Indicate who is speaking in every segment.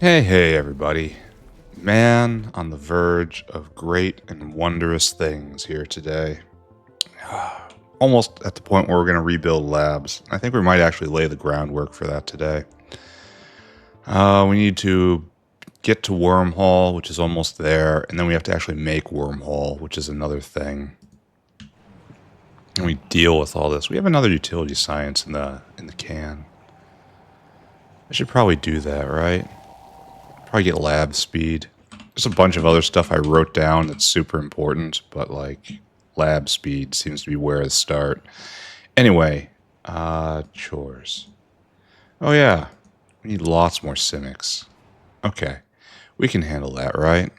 Speaker 1: Hey, everybody. Man on the verge of great and wondrous things here today. Almost at the point where we're going to rebuild labs. I think we might actually lay the groundwork for that today. We need to get to Wyrmhole, which is almost there, and then we have to actually make Wyrmhole, which is another thing. And we deal with all this. We have another utility science in the can. I should probably do that, right? Probably get lab speed. There's a bunch of other stuff I wrote down that's super important, but like lab speed seems to be where to start. Anyway, chores. Oh yeah, we need lots more Simiks. Okay, we can handle that, right?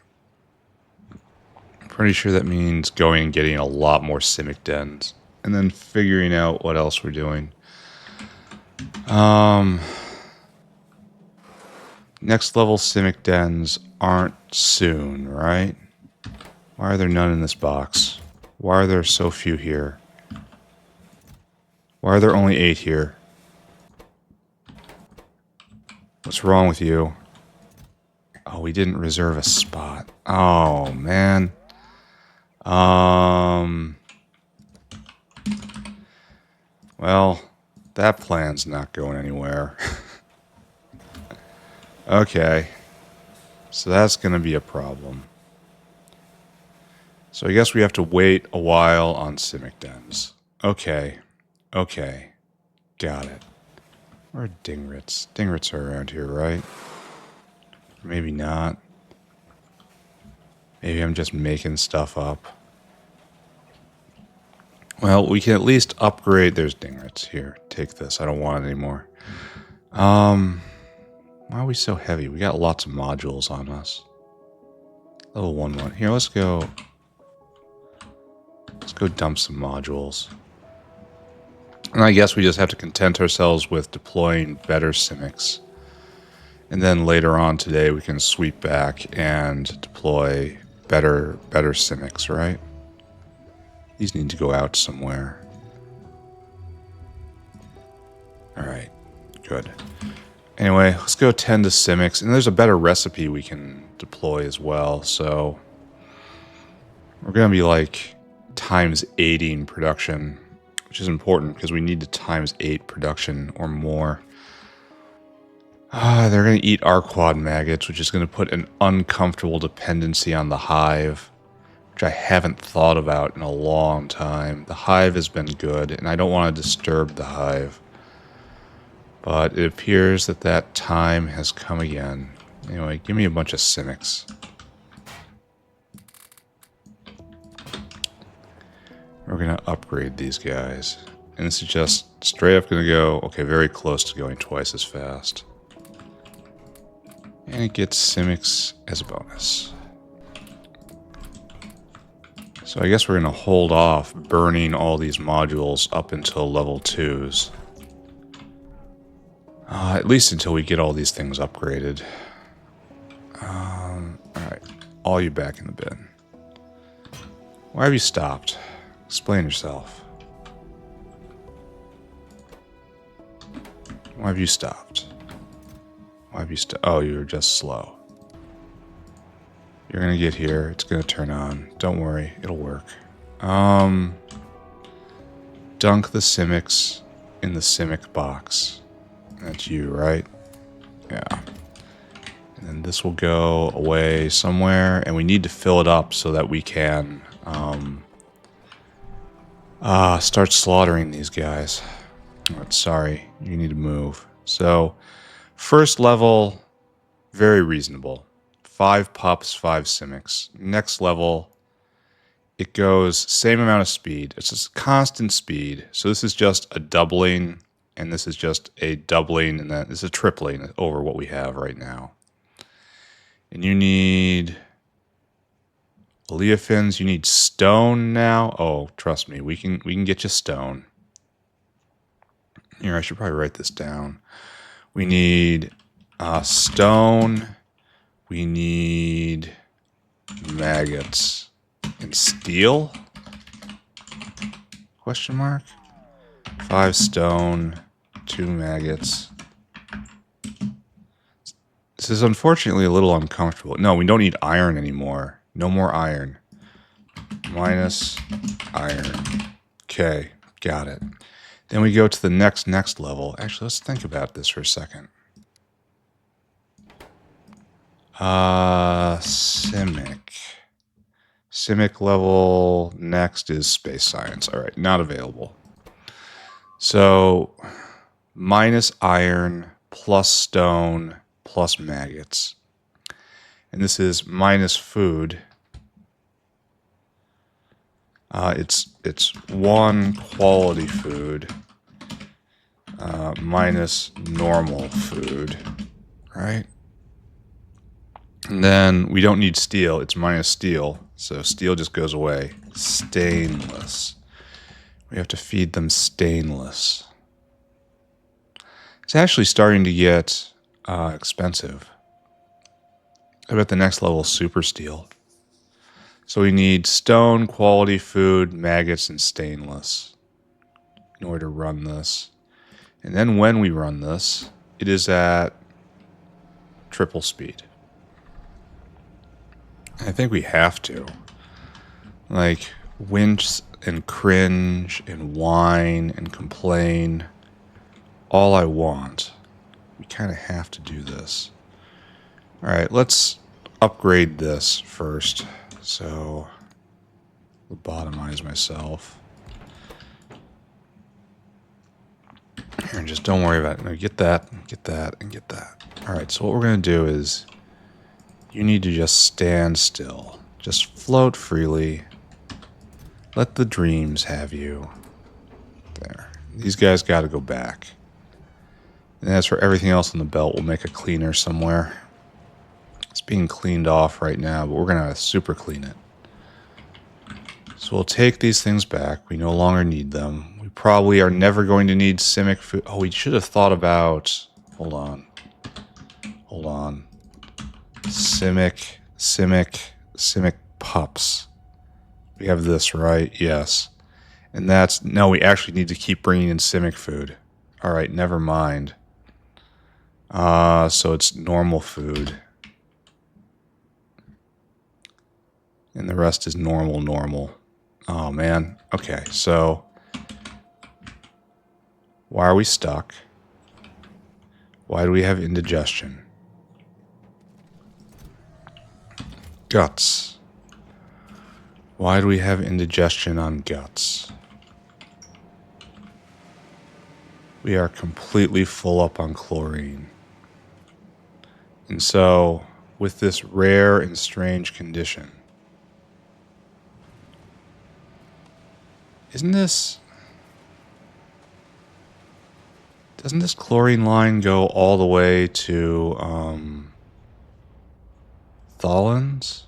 Speaker 1: I'm pretty sure that means going and getting a lot more Simik dens, and then figuring out what else we're doing. Next level Simik dens aren't soon, right? Why are there none in this box? Why are there so few here? Why are there only 8 here? What's wrong with you? Oh, we didn't reserve a spot. Oh, man. Well, that plan's not going anywhere. Okay. So that's going to be a problem. So I guess we have to wait a while on Simik dens. Okay. Okay. Got it. Where are dingrits? Dingrits are around here, right? Maybe not. Maybe I'm just making stuff up. Well, we can at least upgrade. There's dingrits. Here, take this. I don't want it anymore. Why are we so heavy? We got lots of modules on us. Level 1. Here, let's go. Let's go dump some modules. And I guess we just have to content ourselves with deploying better Simiks. And then later on today we can sweep back and deploy better Simiks, right? These need to go out somewhere. Alright, good. Anyway, let's go tend to Simiks. And there's a better recipe we can deploy as well, so we're going to be like times 8ing production, which is important because we need to times 8 production or more. They're going to eat Arquad maggots, which is going to put an uncomfortable dependency on the hive, which I haven't thought about in a long time. The hive has been good, and I don't want to disturb the hive. But it appears that that time has come again. Anyway, give me a bunch of Simiks. We're going to upgrade these guys. And this is just straight up going to go, okay, very close to going twice as fast. And it gets Simiks as a bonus. So I guess we're going to hold off burning all these modules up until level 2s. At least until we get all these things upgraded. Alright, all you back in the bin. Why have you stopped? Explain yourself. Why have you stopped? Why have you oh, you're just slow. You're gonna get here. It's gonna turn on. Don't worry, it'll work. Dunk the Simiks in the Simik box. That's you, right? Yeah. And then this will go away somewhere, and we need to fill it up so that we can start slaughtering these guys. Oh, sorry, you need to move. So, first level, very reasonable. 5 pups, 5 Simiks. Next level, it goes same amount of speed. It's just constant speed. So this is just a doubling, and this is just a doubling, and then this is a tripling over what we have right now. And you need oleofins. You need stone now. Oh, trust me, we can get you stone. Here, I should probably write this down. We need stone. We need maggots and steel? Question mark. 5 stone, 2 maggots. This is unfortunately a little uncomfortable. No, we don't need iron anymore. No more iron. Minus iron. Okay, got it. Then we go to the next level. Actually, let's think about this for a second. Simik. Simik level next is space science. All right, not available. So, minus iron, plus stone, plus maggots. And this is minus food. It's one quality food minus normal food, right? And then we don't need steel. It's minus steel, so steel just goes away. Stainless. We have to feed them stainless. It's actually starting to get expensive. I bet the next level is super steel. So we need stone, quality food, maggots, and stainless in order to run this. And then when we run this, it is at triple speed. I think we have to. Like, winch and cringe and whine and complain. All I want. We kind of have to do this. Alright, let's upgrade this first. So, lobotomize myself. Here, just don't worry about it. No, get that, and get that. Alright, so what we're going to do is, you need to just stand still. Just float freely. Let the dreams have you. There. These guys got to go back. And as for everything else on the belt, we'll make a cleaner somewhere. It's being cleaned off right now, but we're going to super clean it. So we'll take these things back. We no longer need them. We probably are never going to need Simik food. Oh, we should have thought about... Hold on. Simik pups. We have this, right? Yes. And that's... No, we actually need to keep bringing in Simik food. Alright, never mind. So it's normal food. And the rest is normal. Oh, man. Okay, so... Why are we stuck? Why do we have indigestion? Guts. Why do we have indigestion on guts? We are completely full up on chlorine. And so, with this rare and strange condition, doesn't this chlorine line go all the way to Tholins?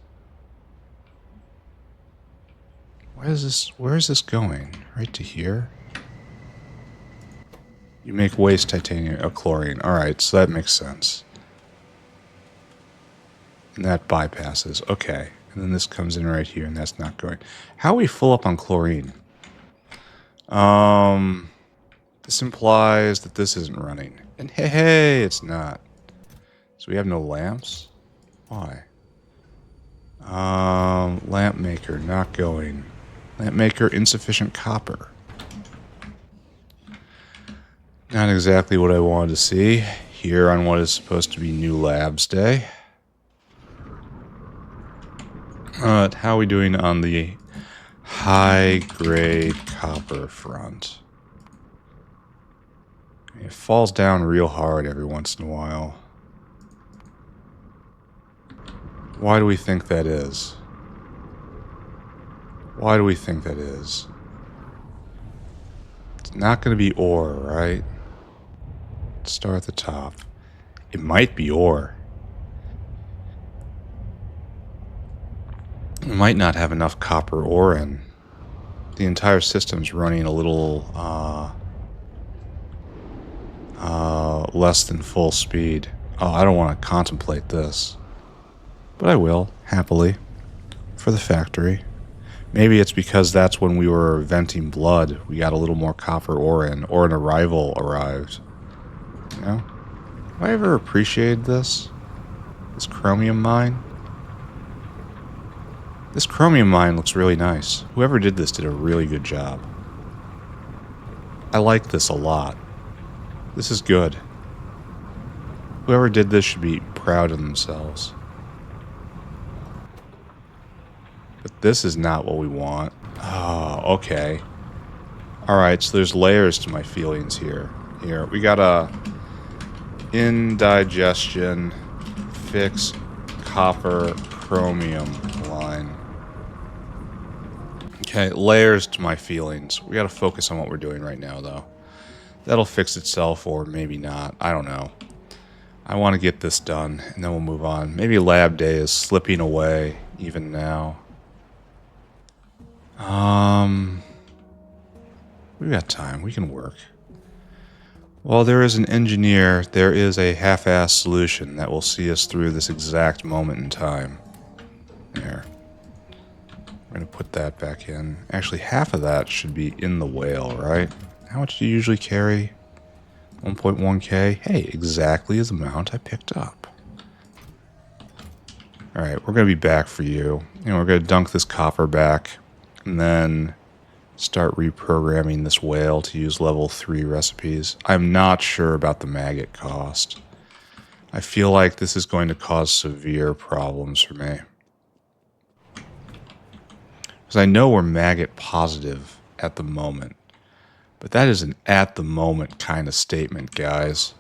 Speaker 1: Where is this going? Right to here? You make waste titanium, chlorine. Alright, so that makes sense. And that bypasses. Okay. And then this comes in right here, and that's not going. How are we full up on chlorine? This implies that this isn't running. And hey, it's not. So we have no lamps? Why? Lamp maker, not going. Lamp maker, insufficient copper. Not exactly what I wanted to see here on what is supposed to be New Labs Day. How are we doing on the high-grade copper front? It falls down real hard every once in a while. Why do we think that is? Why do we think that is? It's not going to be ore, right? Let's start at the top. It might be ore. We might not have enough copper ore in. The entire system's running a little less than full speed. Oh, I don't want to contemplate this. But I will, happily, for the factory. Maybe it's because that's when we were venting blood. We got a little more copper ore in, or an arrival arrived. You know? Have I ever appreciated this? This chromium mine. This chromium mine looks really nice. Whoever did this did a really good job. I like this a lot. This is good. Whoever did this should be proud of themselves. But this is not what we want. Oh, okay. Alright, so there's layers to my feelings here. Here, we got a indigestion fix copper chromium line. Okay, layers to my feelings. We gotta focus on what we're doing right now, though. That'll fix itself, or maybe not. I don't know. I want to get this done, and then we'll move on. Maybe lab day is slipping away, even now. We've got time. We can work. While there is an engineer, there is a half-assed solution that will see us through this exact moment in time. There. We're going to put that back in. Actually, half of that should be in the whale, right? How much do you usually carry? 1.1k? Hey, exactly the amount I picked up. Alright, we're going to be back for you. We're going to dunk this copper back. And then start reprogramming this whale to use level 3 recipes. I'm not sure about the maggot cost. I feel like this is going to cause severe problems for me. Because I know we're maggot positive at the moment. But that is an at the moment kind of statement, guys.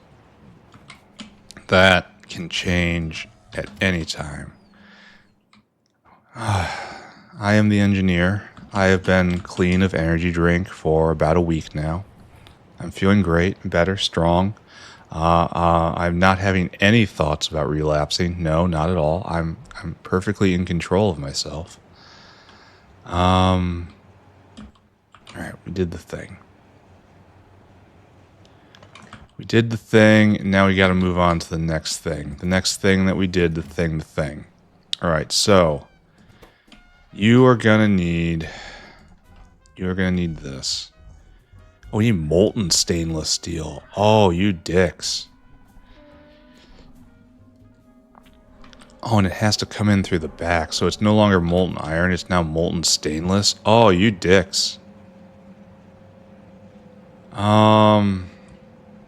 Speaker 1: That can change at any time. I am the engineer. I have been clean of energy drink for about a week now. I'm feeling great, better, strong. I'm not having any thoughts about relapsing. No, not at all. I'm perfectly in control of myself. All right, we did the thing. We did the thing, and now we got to move on to the next thing. The next thing that we did, the thing. All right, so you are gonna need this. Oh, we need molten stainless steel. Oh, you dicks. Oh, and it has to come in through the back, so it's no longer molten iron, it's now molten stainless. Oh, you dicks.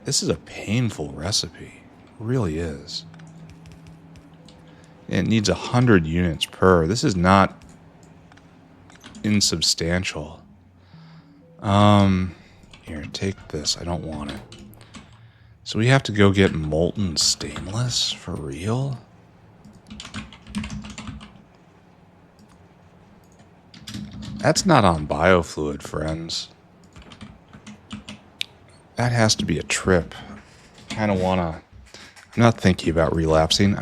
Speaker 1: This is a painful recipe. It really is. It needs 100 units per. This is not insubstantial. Here, take this. I don't want it. So we have to go get molten stainless? For real? That's not on biofluid, friends. That has to be a trip. I kind of want to... I'm not thinking about relapsing.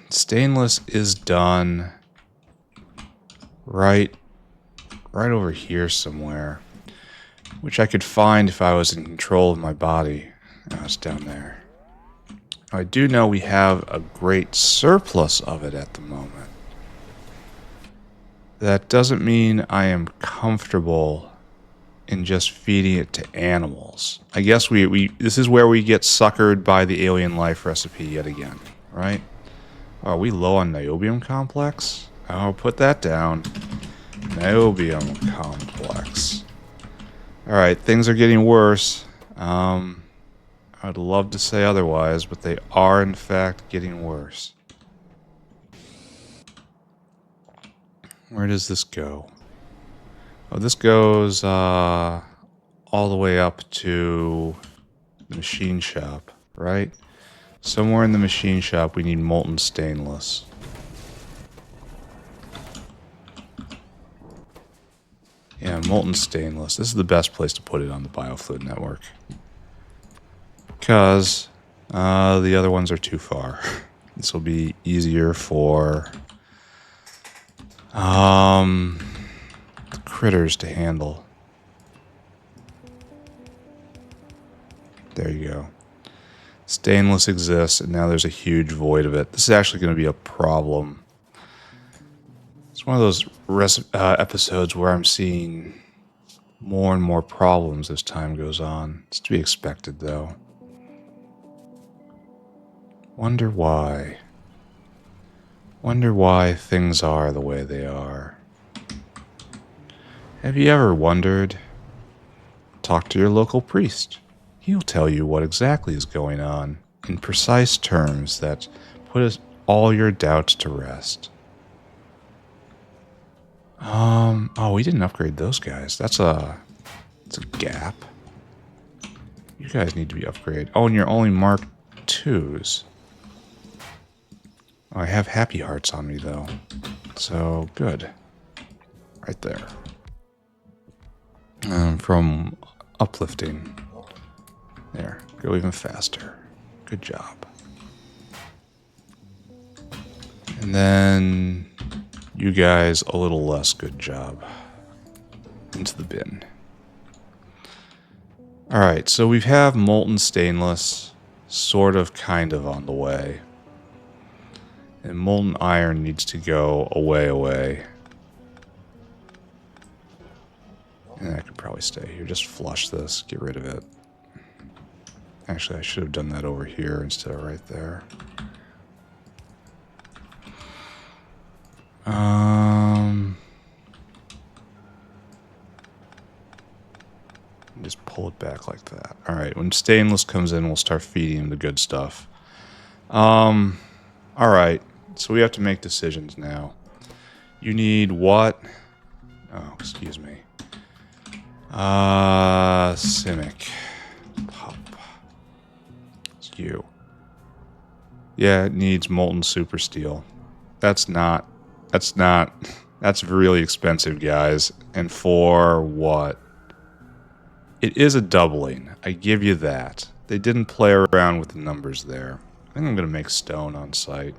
Speaker 1: Stainless is done right over here somewhere, which I could find if I was in control of my body. Oh, it's down there. I do know we have a great surplus of it at the moment. That doesn't mean I am comfortable in just feeding it to animals. I guess this is where we get suckered by the alien life recipe yet again, right? Are we low on niobium complex? I'll put that down. Niobium complex. Alright, things are getting worse. I'd love to say otherwise, but they are in fact getting worse. Where does this go? Oh, this goes all the way up to the machine shop, right? Somewhere in the machine shop we need molten stainless. Yeah, molten stainless. This is the best place to put it on the biofluid network. Because the other ones are too far. This will be easier for the critters to handle. There you go. Stainless exists, and now there's a huge void of it. This is actually going to be a problem. It's one of those episodes where I'm seeing more and more problems as time goes on. It's to be expected, though. Wonder why. Wonder why things are the way they are. Have you ever wondered? Talk to your local priest. He'll tell you what exactly is going on in precise terms that put all your doubts to rest. Oh, we didn't upgrade those guys. That's a gap. You guys need to be upgraded. Oh, and you're only Mark 2s. Oh, I have happy hearts on me, though. So, good. Right there. From uplifting. There. Go even faster. Good job. And then you guys a little less good job. Into the bin. Alright, so we have molten stainless sort of kind of on the way. And molten iron needs to go away. And I could probably stay here. Just flush this. Get rid of it. Actually, I should have done that over here instead of right there. Just pull it back like that. Alright, when stainless comes in, we'll start feeding him the good stuff. Alright, so we have to make decisions now. You need what? Oh, excuse me. Simik. Pop. It's you. Yeah, it needs molten super steel. That's really expensive, guys. And for what? It is a doubling. I give you that. They didn't play around with the numbers there. I think I'm going to make stone on site.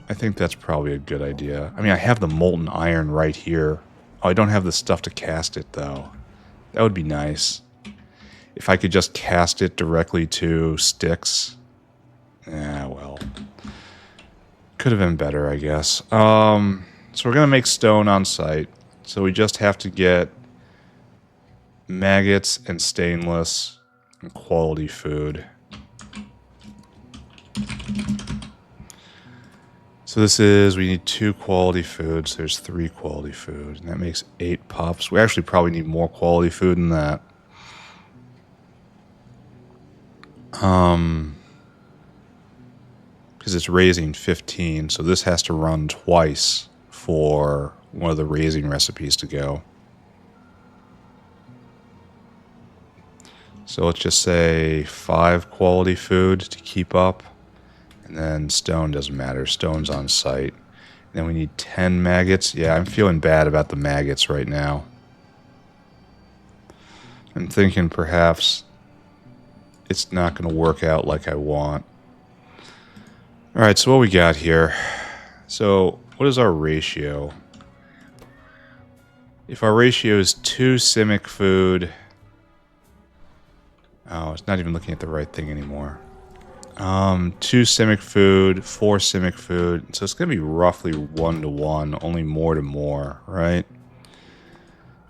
Speaker 1: I think that's probably a good idea. I mean, I have the molten iron right here. Oh, I don't have the stuff to cast it, though. That would be nice. If I could just cast it directly to sticks. Well. Could have been better, I guess. So we're going to make stone on site. So we just have to get maggots and stainless and quality food. So this is, we need 2 quality foods. There's 3 quality food. And that makes 8 pups. We actually probably need more quality food than that. Because it's raising 15. So this has to run twice for one of the raising recipes to go. So let's just say 5 quality food to keep up. And then stone doesn't matter. Stone's on site. And then we need 10 maggots. Yeah, I'm feeling bad about the maggots right now. I'm thinking perhaps it's not going to work out like I want. Alright, so what we got here? So, what is our ratio? If our ratio is 2 Simik food... Oh, it's not even looking at the right thing anymore. 2 Simik food, 4 Simik food. So it's going to be roughly 1 to 1, only more to more, right?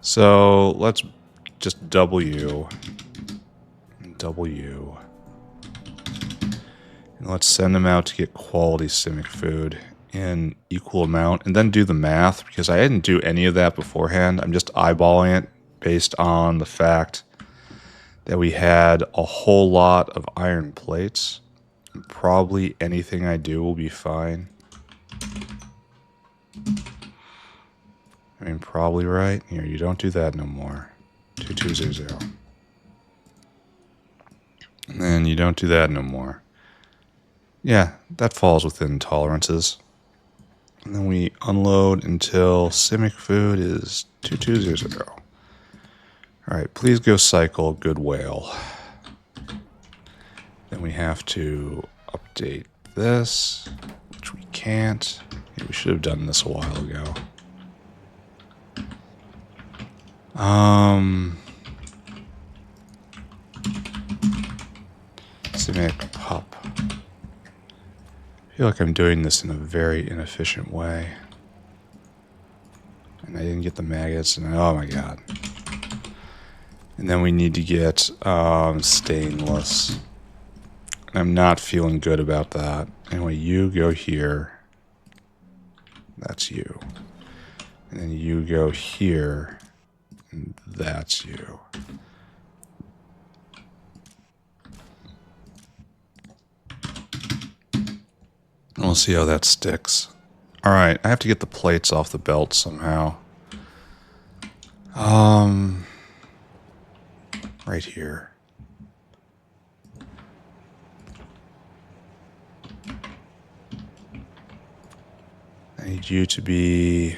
Speaker 1: So let's just double you. Double you. And let's send them out to get quality Simik food in equal amount. And then do the math, because I didn't do any of that beforehand. I'm just eyeballing it based on the fact that we had a whole lot of iron plates. And probably anything I do will be fine. I mean, probably right. Here, you don't do that no more. 2200. And then you don't do that no more. Yeah, that falls within tolerances. And then we unload until Simik food is 2200. Alright, please go cycle good whale. Then we have to update this, which we can't. Yeah, we should have done this a while ago. Simik pop. I feel like I'm doing this in a very inefficient way. And I didn't get the maggots, and oh my god. And then we need to get stainless. I'm not feeling good about that. Anyway, you go here. That's you. And then you go here. And that's you. We'll see how that sticks. Alright, I have to get the plates off the belt somehow. Right here. I need you to be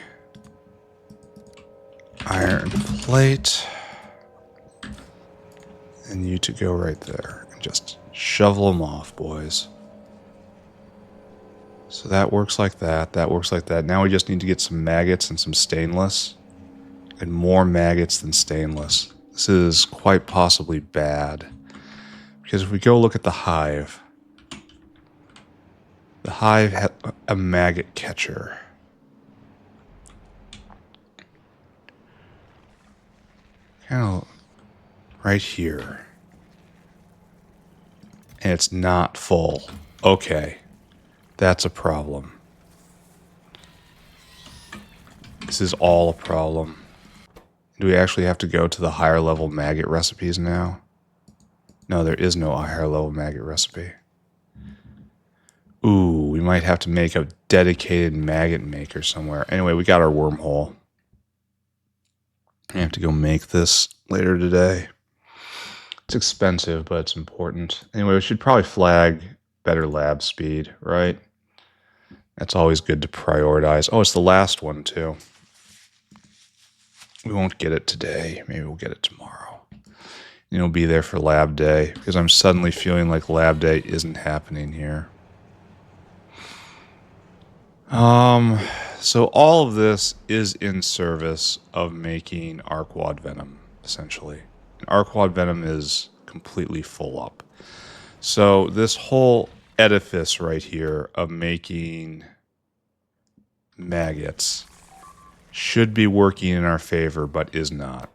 Speaker 1: iron plate. And you to go right there. And just shovel them off, boys. So that works like that. That works like that. Now we just need to get some maggots and some stainless. And more maggots than stainless. This is quite possibly bad. Because if we go look at the hive had a maggot catcher. Kind of right here. And it's not full. Okay. That's a problem. This is all a problem. Do we actually have to go to the higher level maggot recipes now? No, there is no higher level maggot recipe. Ooh, we might have to make a dedicated maggot maker somewhere. Anyway, we got our wormhole. I have to go make this later today. It's expensive, but it's important. Anyway, we should probably flag better lab speed, right? That's always good to prioritize. Oh, it's the last one, too. We won't get it today. Maybe we'll get it tomorrow. And it'll be there for lab day, because I'm suddenly feeling like lab day isn't happening here. So all of this is in service of making Arquad Venom, essentially. And Arquad Venom is completely full up. So this whole edifice right here of making maggots should be working in our favor, but is not.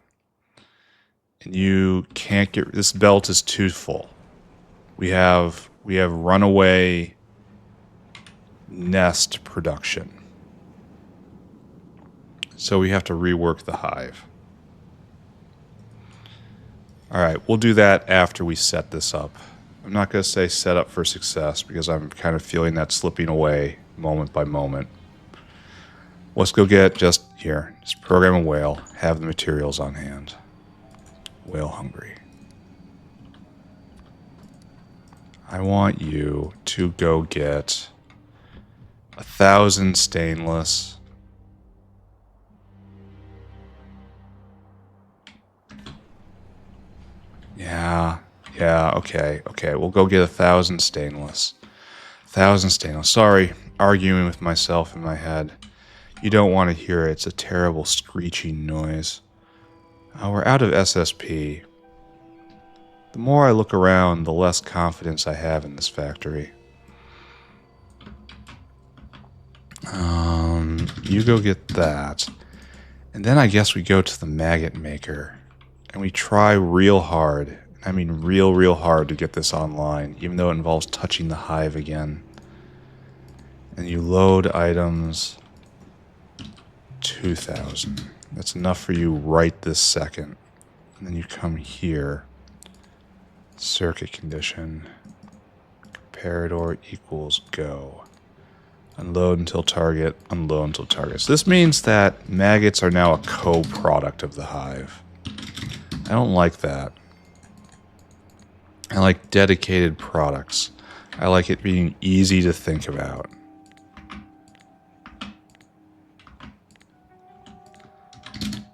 Speaker 1: And you can't get... This belt is too full. We have runaway nest production. So we have to rework the hive. Alright, we'll do that after we set this up. I'm not going to say set up for success because I'm kind of feeling that slipping away moment by moment. Let's go get just program a whale, have the materials on hand. Whale hungry. I want you to go get 1,000 stainless. Yeah, okay, we'll go get 1,000 stainless. 1,000 stainless. Sorry, arguing with myself in my head. You don't want to hear it. It's a terrible screeching noise. We're out of SSP. The more I look around, the less confidence I have in this factory. You go get that. And then I guess we go to the maggot maker. And we try real hard. I mean real hard to get this online, even though it involves touching the hive again. And you load items 2,000. That's enough for you right this second. And then you come here. Circuit condition. Comparador equals go. Unload until target. Unload until target. So this means that maggots are now a co-product of the hive. I don't like that. I like dedicated products. I like it being easy to think about.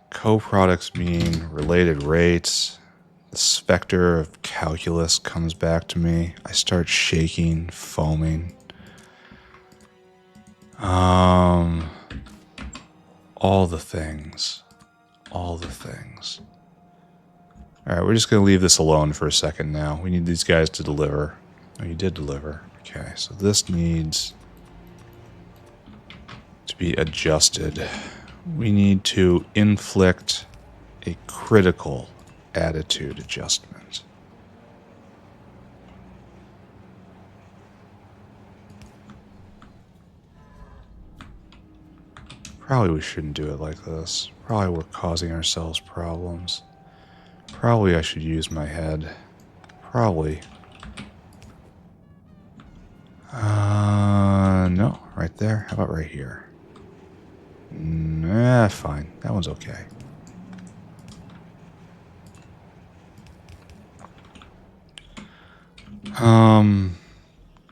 Speaker 1: Co-products mean related rates. The specter of calculus comes back to me. I start shaking, foaming. All the things. All the things. Alright, we're just going to leave this alone for a second now. We need these guys to deliver. Oh, you did deliver. Okay, so this needs to be adjusted. We need to inflict a critical attitude adjustment. Probably we shouldn't do it like this. Probably we're causing ourselves problems. Probably I should use my head. Probably. No, right there. How about right here? Nah, fine. That one's okay.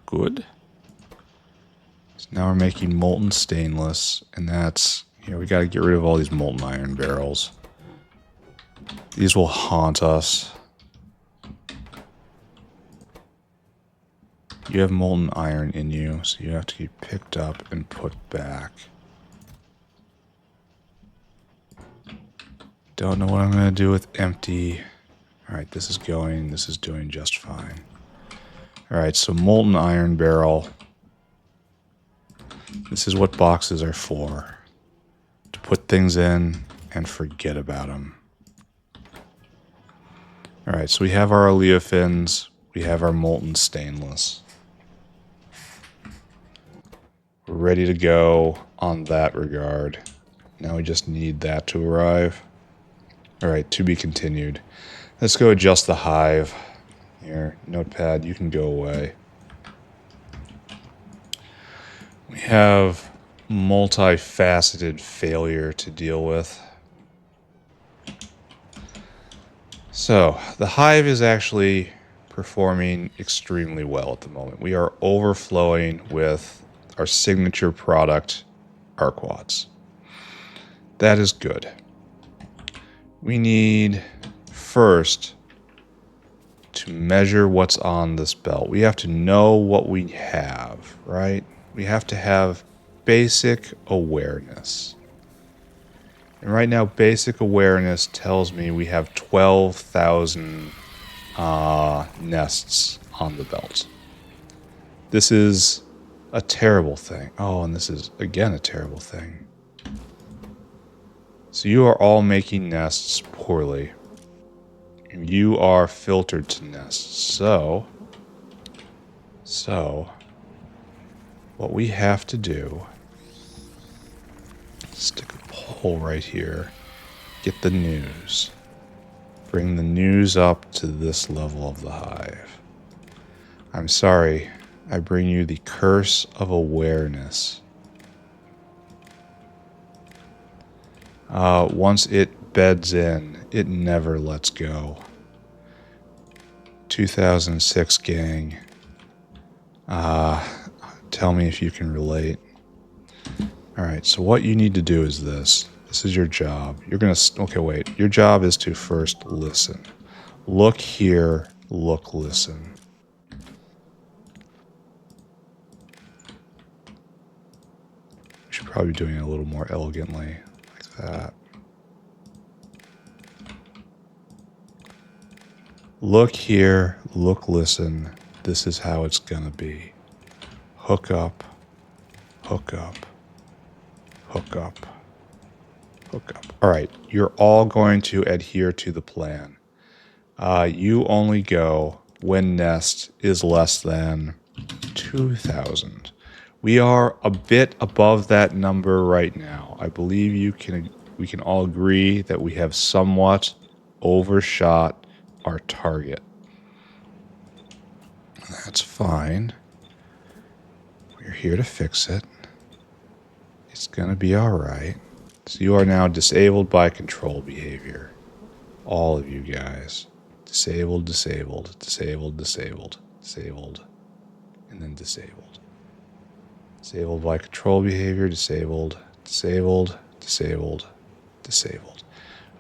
Speaker 1: Good. So now we're making molten stainless, and that's, we got to get rid of all these molten iron barrels. These will haunt us. You have molten iron in you, so you have to be picked up and put back. Don't know what I'm going to do with empty. Alright, this is doing just fine. Alright, so molten iron barrel. This is what boxes are for. To put things in and forget about them. Alright, so we have our oleofins. We have our molten stainless. We're ready to go on that regard. Now we just need that to arrive. Alright, to be continued. Let's go adjust the hive. Here, notepad, you can go away. We have multifaceted failure to deal with. So, the hive is actually performing extremely well at the moment. We are overflowing with our signature product, Arquads. That is good. We need first to measure what's on this belt. We have to know what we have, right? We have to have basic awareness. And right now, basic awareness tells me we have 12,000 nests on the belt. This is a terrible thing. Oh, and this is, again, a terrible thing. So you are all making nests poorly. And you are filtered to nests. So, what we have to do, stick a pole right here, get the news. Bring the news up to this level of the hive. I'm sorry, I bring you the curse of awareness. Once it beds in, it never lets go. 2006 gang. Tell me if you can relate. Alright, so what you need to do is this. This is your job. You're gonna... Okay, wait. Your job is to first listen. Look here. Look, listen. We should probably be doing it a little more elegantly. Like that. Look here. Look, listen. This is how it's gonna be. Hook up. Hook up. Hook up. Hook up. Alright, you're all going to adhere to the plan. You only go when nest is less than 2,000. We are a bit above that number right now. I believe we can all agree that we have somewhat overshot our target. That's fine. We're here to fix it. It's gonna be alright. So you are now disabled by control behavior. All of you guys. Disabled, disabled, disabled, disabled, disabled, and then disabled. Disabled by control behavior, disabled, disabled, disabled, disabled.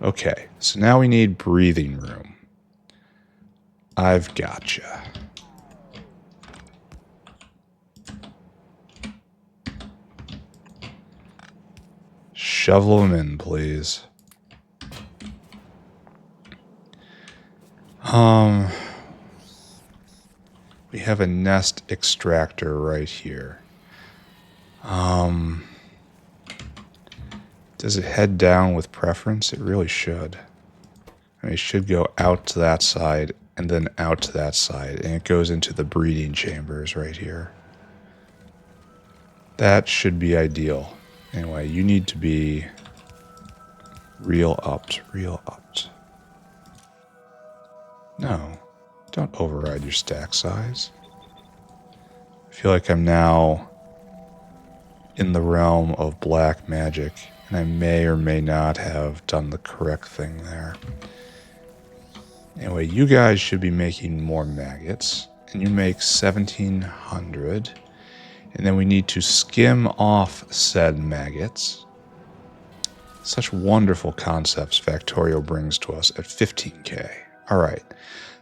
Speaker 1: Okay, so now we need breathing room. I've gotcha. Shovel them in, please. We have a nest extractor right here. Does it head down with preference? It really should. I mean, it should go out to that side and then out to that side, and it goes into the breeding chambers right here. That should be ideal. Anyway, you need to be real upped, real upped. No, don't override your stack size. I feel like I'm now in the realm of black magic, and I may or may not have done the correct thing there. Anyway, you guys should be making more maggots, and you make 1,700, and then we need to skim off said maggots. Such wonderful concepts Factorio brings to us at 15k. All right,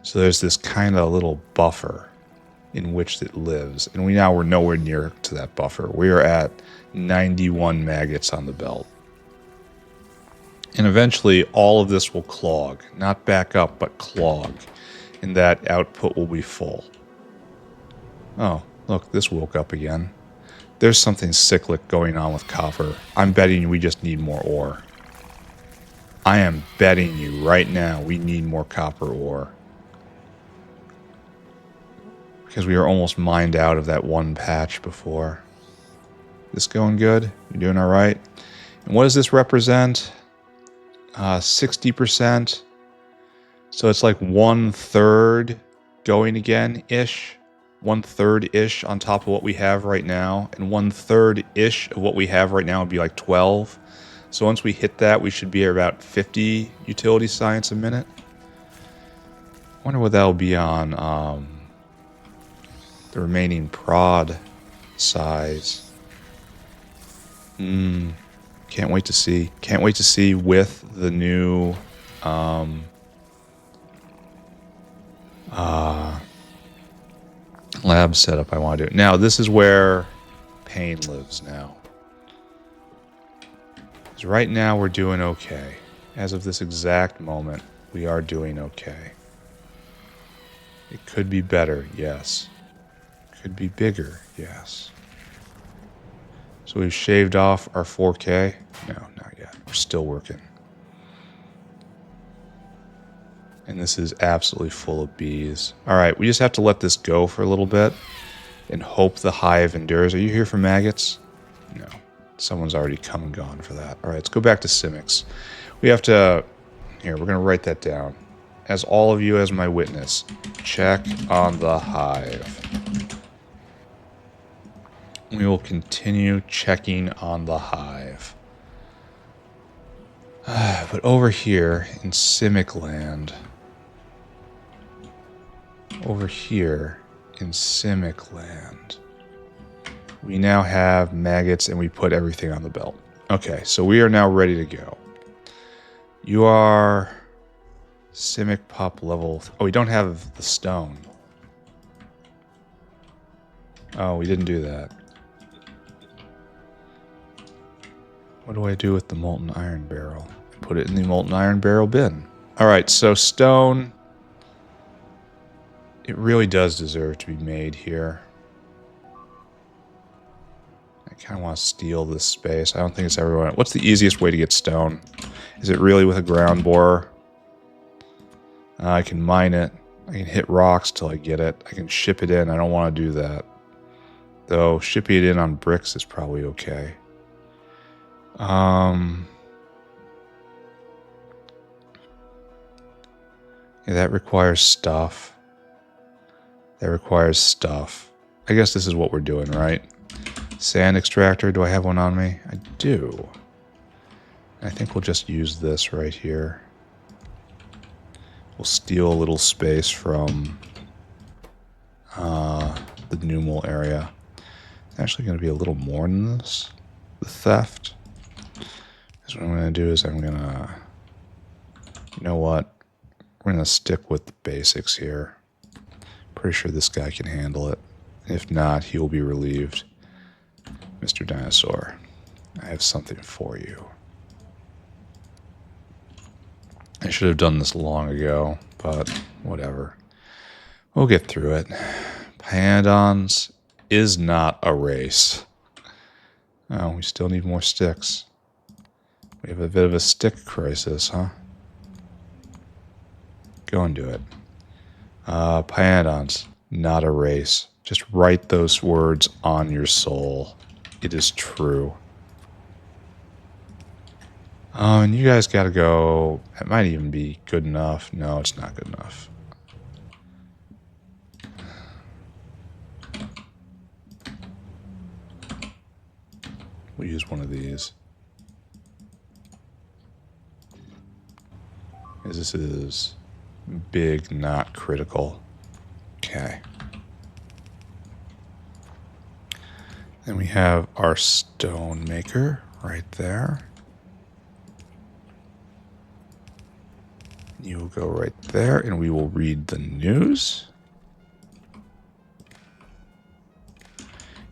Speaker 1: so there's this kind of little buffer in which it lives, and we're nowhere near to that buffer. We are at 91 maggots on the belt. And eventually all of this will clog, not back up, but clog, and that output will be full. Oh, look, this woke up again. There's something cyclic going on with copper. I'm betting we just need more ore. I am betting you right now we need more copper ore. Because we were almost mined out of that one patch before. This going good? You doing all right? And what does this represent? 60%. So it's like 1/3 going again-ish. 1/3-ish on top of what we have right now. And 1/3-ish of what we have right now would be like 12. So once we hit that, we should be at about 50 utility science a minute. I wonder what that will be on the remaining prod size. Can't wait to see. Can't wait to see with the new lab setup I want to do. Now, this is where pain lives now. Because right now we're doing okay. As of this exact moment, we are doing okay. It could be better, yes. Could be bigger, yes. So we've shaved off our 4K. No, not yet. We're still working. And this is absolutely full of bees. All right, we just have to let this go for a little bit and hope the hive endures. Are you here for maggots? No. Someone's already come and gone for that. All right, let's go back to Simiks. We have to... Here, we're going to write that down. As all of you as my witness, check on the hive. We will continue checking on the hive. But over here in Simik land... Over here in Simik land, we now have maggots and we put everything on the belt. Okay, so we are now ready to go. You are Simik pup level... Oh, we don't have the stone. Oh, we didn't do that. What do I do with the molten iron barrel? I put it in the molten iron barrel bin. Alright, so stone... It really does deserve to be made here. I kind of want to steal this space. I don't think it's everyone. What's the easiest way to get stone? Is it really with a ground borer? I can mine it. I can hit rocks till I get it. I can ship it in. I don't want to do that. Though shipping it in on bricks is probably okay. Yeah, that requires stuff. That requires stuff. I guess this is what we're doing, right? Sand extractor. Do I have one on me? I do. I think we'll just use this right here. We'll steal a little space from the Numel area. It's actually going to be a little more than this. The theft. Because what I'm going to do is I'm going to... You know what? We're going to stick with the basics here. Pretty sure this guy can handle it. If not, he will be relieved. Mr. Dinosaur, I have something for you. I should have done this long ago, but whatever. We'll get through it. Pyanodons is not a race. Oh, we still need more sticks. We have a bit of a stick crisis, huh? Go and do it. Pyanodons, not a race. Just write those words on your soul. It is true. Oh, and you guys gotta go. It might even be good enough. No, it's not good enough. We'll use one of these. As this is big, not critical. Okay. Then we have our stone maker right there. You will go right there, and we will read the news.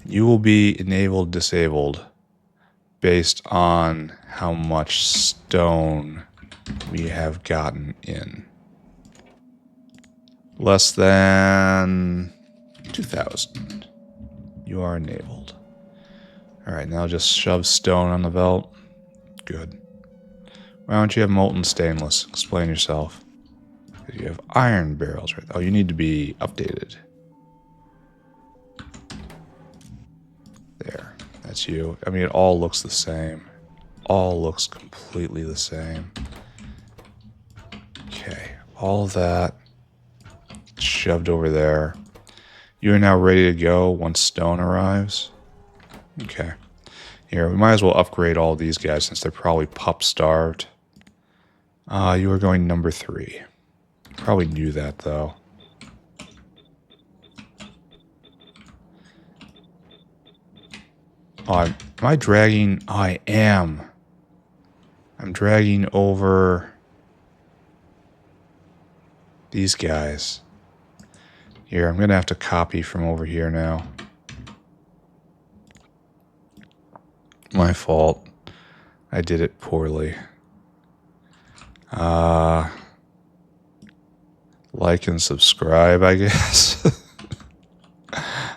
Speaker 1: You will be enabled, disabled, based on how much stone we have gotten in. Less than 2,000. You are enabled. Alright, now just shove stone on the belt. Good. Why don't you have molten stainless? Explain yourself. Because you have iron barrels right there. Oh, you need to be updated. There. That's you. I mean, it all looks the same. All looks completely the same. Okay. All that shoved over there. You are now ready to go once stone arrives. Okay. Here, we might as well upgrade all these guys since they're probably pup-starved. You are going number 3. Probably knew that, though. Oh, am I dragging? Oh, I am. I'm dragging over these guys. Here, I'm going to have to copy from over here now. My fault. I did it poorly. Like and subscribe, I guess.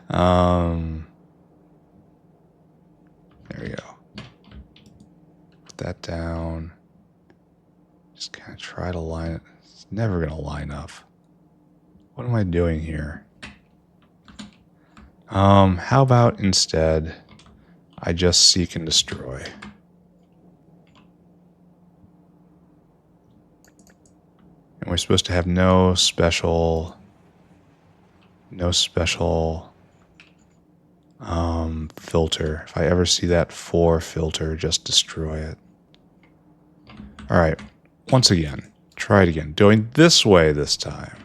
Speaker 1: There we go. Put that down. Just kind of try to line it. It's never going to line up. What am I doing here? How about instead I just seek and destroy? And we're supposed to have no special filter. If I ever see that 4 filter, just destroy it. Alright, once again, try it again. Doing this way this time.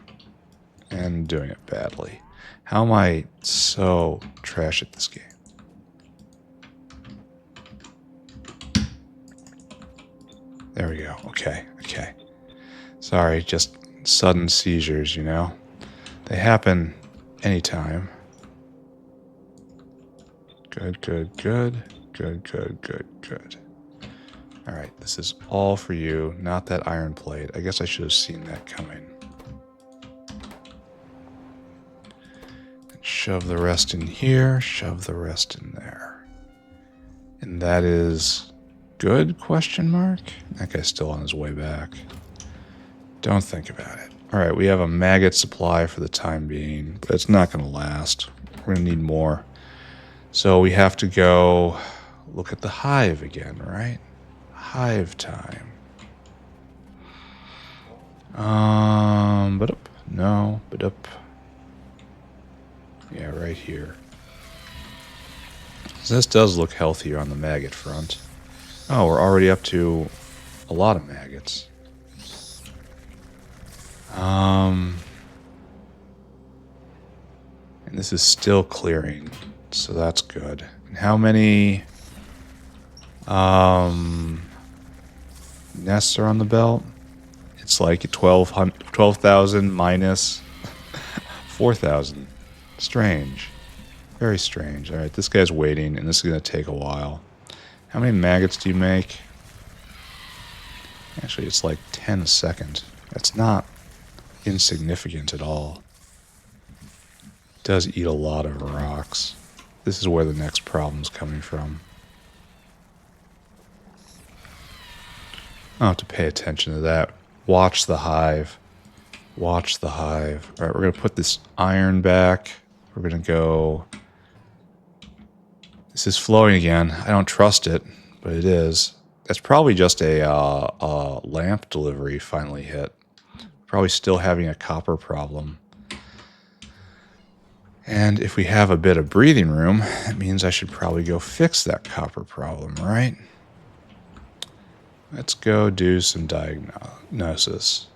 Speaker 1: And doing it badly. How am I so trash at this game? There we go. Okay, okay. Sorry, just sudden seizures, you know? They happen anytime. Good, good, good. Good, good, good, good. Alright, this is all for you. Not that iron plate. I guess I should have seen that coming. Shove the rest in here. Shove the rest in there. And that is good, question mark? That guy's still on his way back. Don't think about it. Alright, we have a maggot supply for the time being, but it's not going to last. We're going to need more. So we have to go look at the hive again, right? Hive time. But up. No, but up. Yeah, right here. So this does look healthier on the maggot front. Oh, we're already up to a lot of maggots. And this is still clearing, so that's good. And how many nests are on the belt? It's like 12,000 minus 4,000. Strange. Very strange. Alright, this guy's waiting, and this is going to take a while. How many maggots do you make? Actually, it's like 10 a second. That's not insignificant at all. It does eat a lot of rocks. This is where the next problem's coming from. I'll have to pay attention to that. Watch the hive. Watch the hive. Alright, we're going to put this iron back. We're going to go... This is flowing again. I don't trust it, but it is. That's probably just a lamp delivery finally hit. Probably still having a copper problem. And if we have a bit of breathing room, that means I should probably go fix that copper problem, right? Let's go do some diagnosis.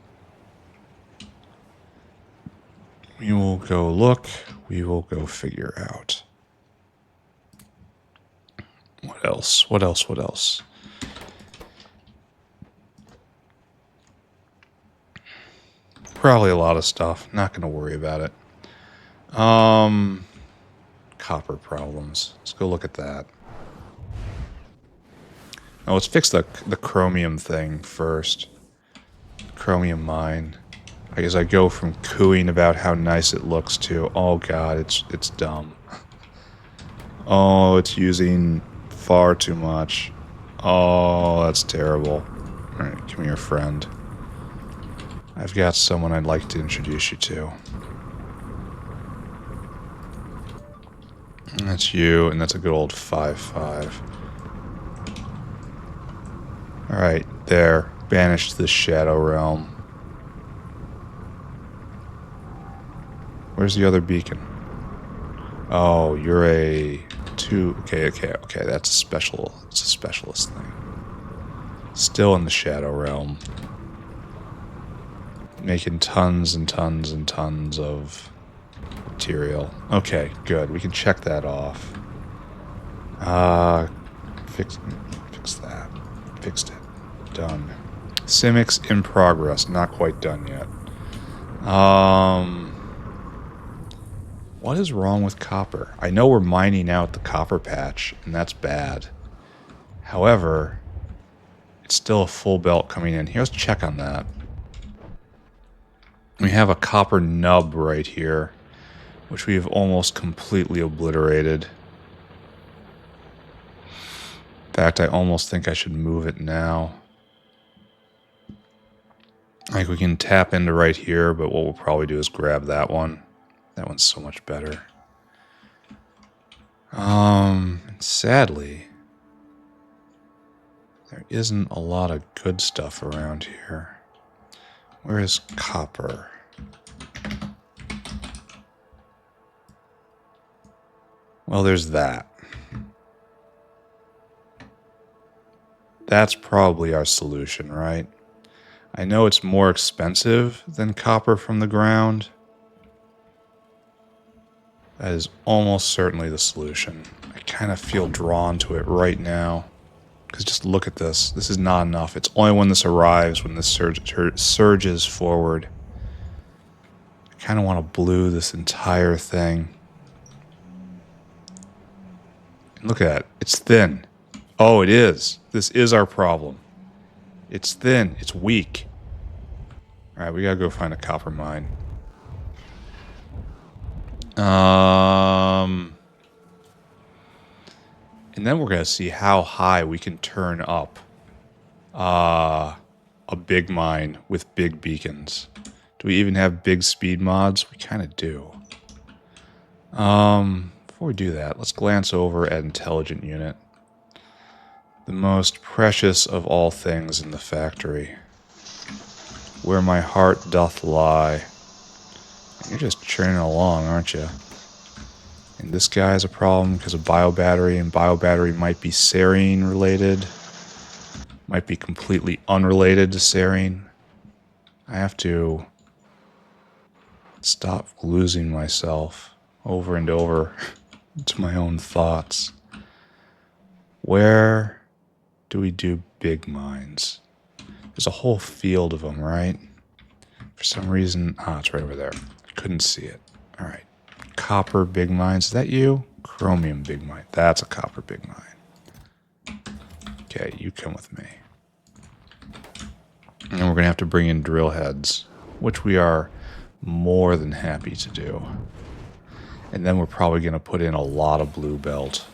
Speaker 1: We will go look. We will go figure out. What else? What else? What else? Probably a lot of stuff. Not going to worry about it. Copper problems. Let's go look at that. Oh, let's fix the chromium thing first. Chromium mine. I guess I go from cooing about how nice it looks to, oh god, it's dumb. Oh, it's using far too much. Oh, that's terrible. Alright, come here, friend. I've got someone I'd like to introduce you to. And that's you, and that's a good old 5-5. Alright, there. Banished to the Shadow Realm. Where's the other beacon? Oh, you're a 2. Okay, that's a special. It's a specialist thing. Still in the Shadow Realm. Making tons and tons and tons of material. Okay, good. We can check that off. Fix that. Fixed it. Done. Simik's in progress. Not quite done yet. What is wrong with copper? I know we're mining out the copper patch, and that's bad. However, it's still a full belt coming in. Here, let's check on that. We have a copper nub right here, which we have almost completely obliterated. In fact, I almost think I should move it now. Like, we can tap into right here, but what we'll probably do is grab that one. That one's so much better. Sadly, there isn't a lot of good stuff around here. Where is copper? Well, there's that. That's probably our solution, right? I know it's more expensive than copper from the ground. That is almost certainly the solution. I kind of feel drawn to it right now. Because just look at this. This is not enough. It's only when this arrives, when this surges forward. I kind of want to blue this entire thing. Look at that. It's thin. Oh, it is. This is our problem. It's thin. It's weak. Alright, we gotta go find a copper mine. And then we're gonna see how high we can turn up a big mine with big beacons. Do we even have big speed mods? We kind of do. Before we do that, let's glance over at Intelligent Unit. The most precious of all things in the factory. Where my heart doth lie. You're just churning along, aren't you? And this guy has a problem because of biobattery, and biobattery might be serine related. Might be completely unrelated to serine. I have to stop losing myself over and over to my own thoughts. Where do we do big mines? There's a whole field of them, right? For some reason, it's right over there. I couldn't see it. All right. Copper big mines. Is that you? Chromium big mine. That's a copper big mine. Okay, you come with me. And we're going to have to bring in drill heads, which we are more than happy to do. And then we're probably going to put in a lot of blue belt.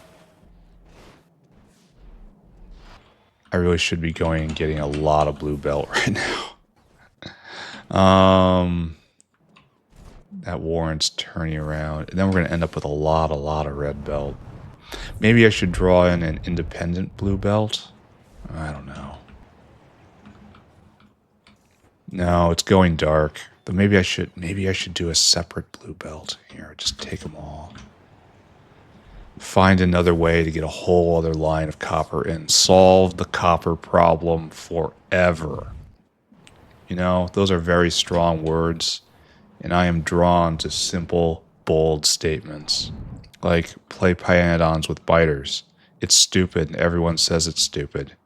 Speaker 1: I really should be going and getting a lot of blue belt right now. That warrants turning around. And then we're going to end up with a lot of red belt. Maybe I should draw in an independent blue belt. I don't know. No, it's going dark. But maybe I should do a separate blue belt. Here, just take them all. Find another way to get a whole other line of copper in. Solve the copper problem forever. You know, those are very strong words, and I am drawn to simple, bold statements. Like, play Pyanodons with biters. It's stupid, and everyone says it's stupid.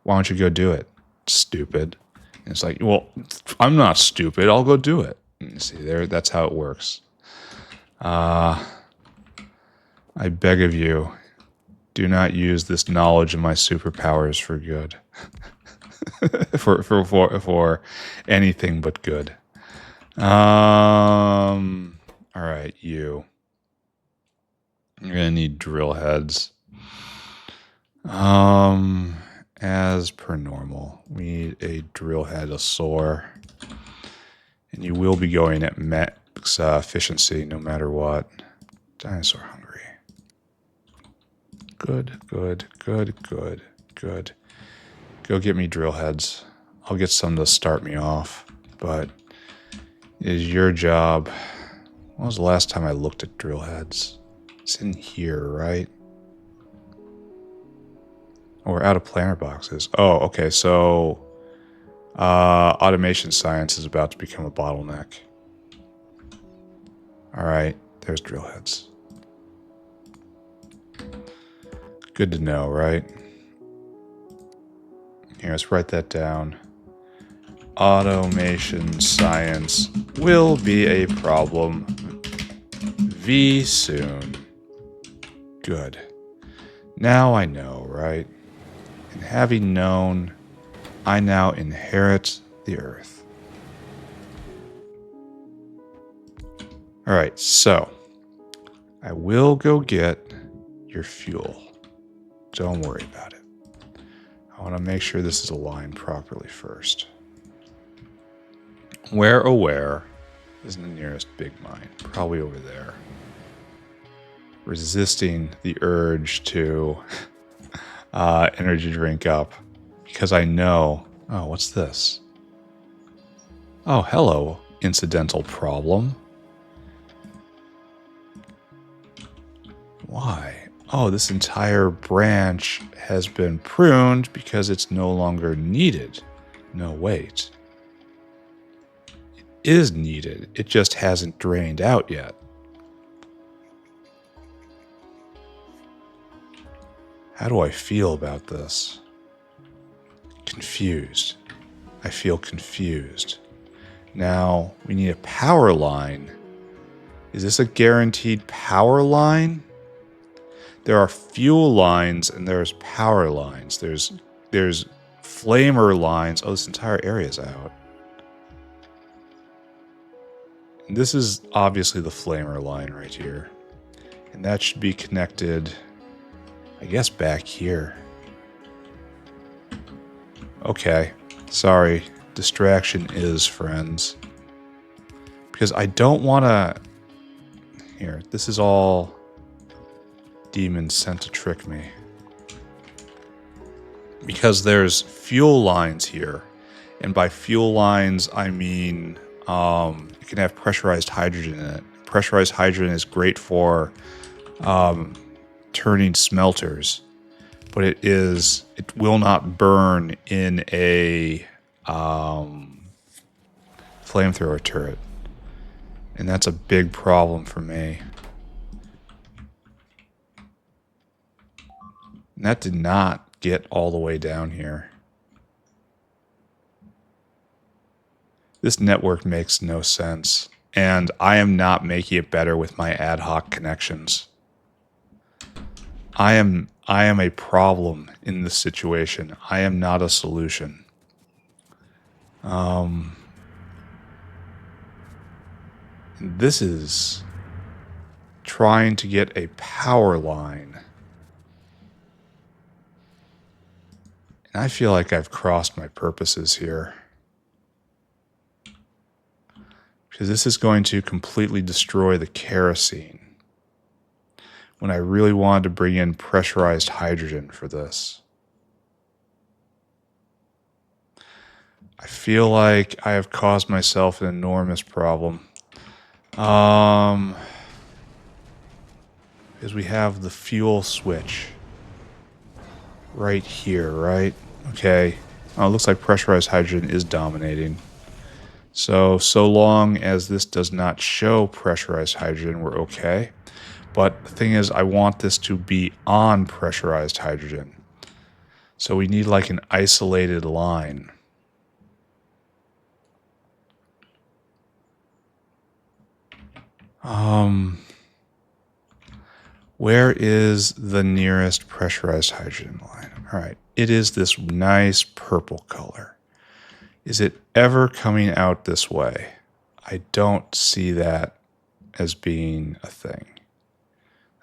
Speaker 1: Why don't you go do it? Stupid. And it's like, well, I'm not stupid. I'll go do it. And you see, that's how it works. I beg of you, do not use this knowledge of my superpowers for good. for anything but good. All right, you. You're gonna need drill heads. As per normal, we need a drill head, a saw, and you will be going at max efficiency no matter what. Dinosaur hungry. Good. Go get me drill heads. I'll get some to start me off, but it is your job. When was the last time I looked at drill heads? It's in here, right? Oh, we're out of planter boxes. Oh, okay, so automation science is about to become a bottleneck. All right, there's drill heads. Good to know, right? Here, let's write that down. Automation science will be a problem soon. Good. Now I know, right? And having known, I now inherit the earth. All right, so I will go get your fuel. Don't worry about it. I want to make sure this is aligned properly first. Where is the nearest big mine? Probably over there. Resisting the urge to energy drink up because I know. Oh, what's this? Oh, hello, incidental problem. Why? Oh, this entire branch has been pruned because it's no longer needed. No, wait. It is needed. It just hasn't drained out yet. How do I feel about this? Confused. I feel confused. Now, we need a power line. Is this a guaranteed power line? There are fuel lines and there's power lines. There's flamer lines. Oh, this entire area is out. And this is obviously the flamer line right here. And that should be connected, I guess, back here. Okay. Sorry. Distraction is, friends. Because I don't want to... Here, this is all... demons sent to trick me. Because there's fuel lines here. And by fuel lines, I mean you can have pressurized hydrogen in it. Pressurized hydrogen is great for turning smelters. But it will not burn in a flamethrower turret. And that's a big problem for me. And that did not get all the way down here. This network makes no sense. And I am not making it better with my ad hoc connections. I am a problem in this situation. I am not a solution. This is trying to get a power line. And I feel like I've crossed my purposes here. Because this is going to completely destroy the kerosene. When I really wanted to bring in pressurized hydrogen for this. I feel like I have caused myself an enormous problem. Because we have the fuel switch right here, right? Okay. Oh, it looks like pressurized hydrogen is dominating. So long as this does not show pressurized hydrogen, we're okay. But the thing is, I want this to be on pressurized hydrogen. So we need like an isolated line. Where is the nearest pressurized hydrogen line? All right, it is this nice purple color. Is it ever coming out this way? I don't see that as being a thing.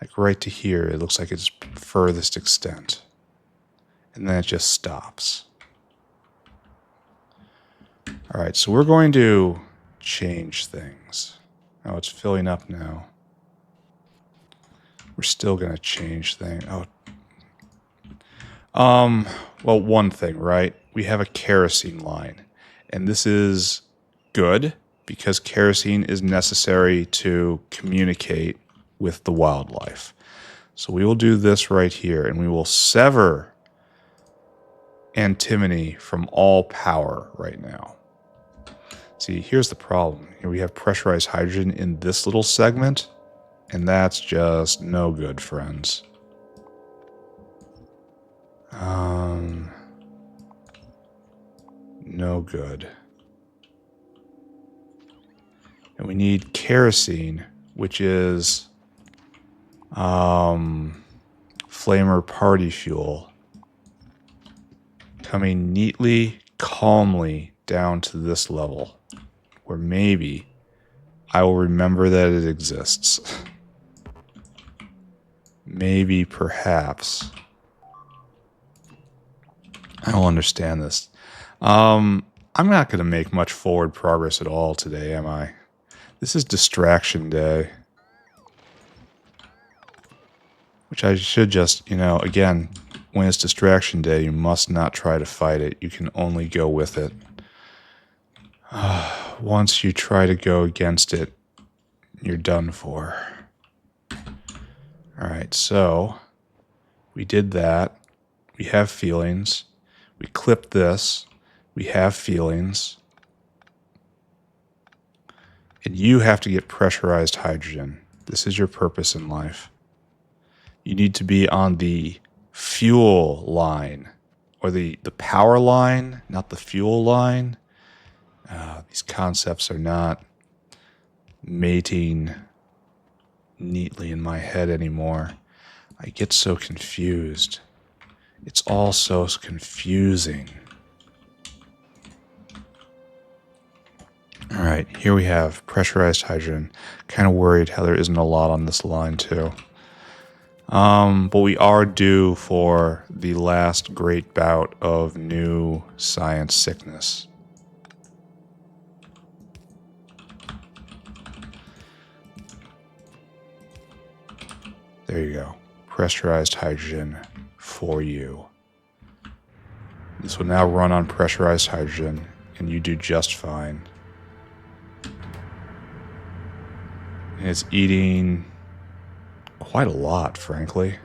Speaker 1: Like right to here, it looks like it's furthest extent. And then it just stops. All right, so we're going to change things. Oh, it's filling up now. We're still going to change things. Well, one thing, right? We have a kerosene line. And this is good because kerosene is necessary to communicate with the wildlife. So we will do this right here, and we will sever antimony from all power right now. See, here's the problem. Here we have pressurized hydrogen in this little segment, and that's just no good, friends. No good. And we need kerosene, which is flamer party fuel, coming neatly, calmly down to this level, where maybe I will remember that it exists. Maybe, perhaps. I don't understand this. I'm not going to make much forward progress at all today, am I? This is distraction day. Which I should just, again, when it's distraction day, you must not try to fight it. You can only go with it. Once you try to go against it, you're done for. Alright, so we did that. We have feelings. We clipped this. We have feelings. And you have to get pressurized hydrogen. This is your purpose in life. You need to be on the fuel line, or the power line, not the fuel line. These concepts are not mating neatly in my head anymore. I get so confused. It's all so confusing. All right, here we have pressurized hydrogen. Kind of worried how there isn't a lot on this line too. But we are due for the last great bout of new science sickness. There you go. Pressurized hydrogen for you. This will now run on pressurized hydrogen, and you do just fine. And it's eating quite a lot, frankly.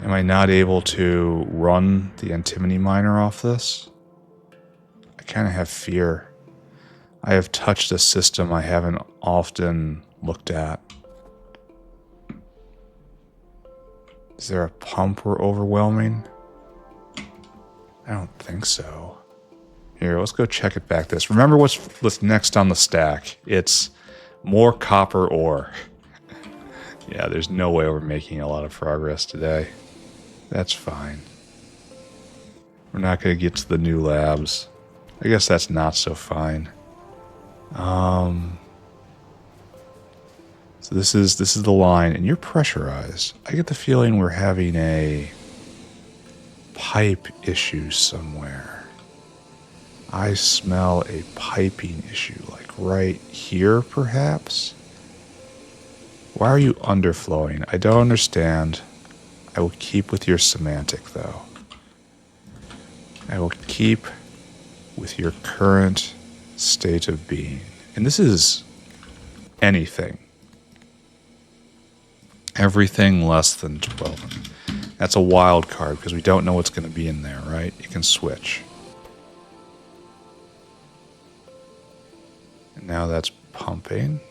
Speaker 1: Am I not able to run the antimony miner off this? I kind of have fear. I have touched a system I haven't often looked at. Is there a pump we're overwhelming? I don't think so. Here, let's go check it back this. Remember what's next on the stack. It's more copper ore. Yeah, there's no way we're making a lot of progress today. That's fine. We're not going to get to the new labs. I guess that's not so fine. So this is the line, and you're pressurized. I get the feeling we're having a pipe issue somewhere. I smell a piping issue, like right here, perhaps? Why are you underflowing? I don't understand. I will keep with your semantic, though. I will keep with your current state of being. And this is anything. Everything less than 12. That's a wild card because we don't know what's going to be in there, right? You can switch. And now that's pumping.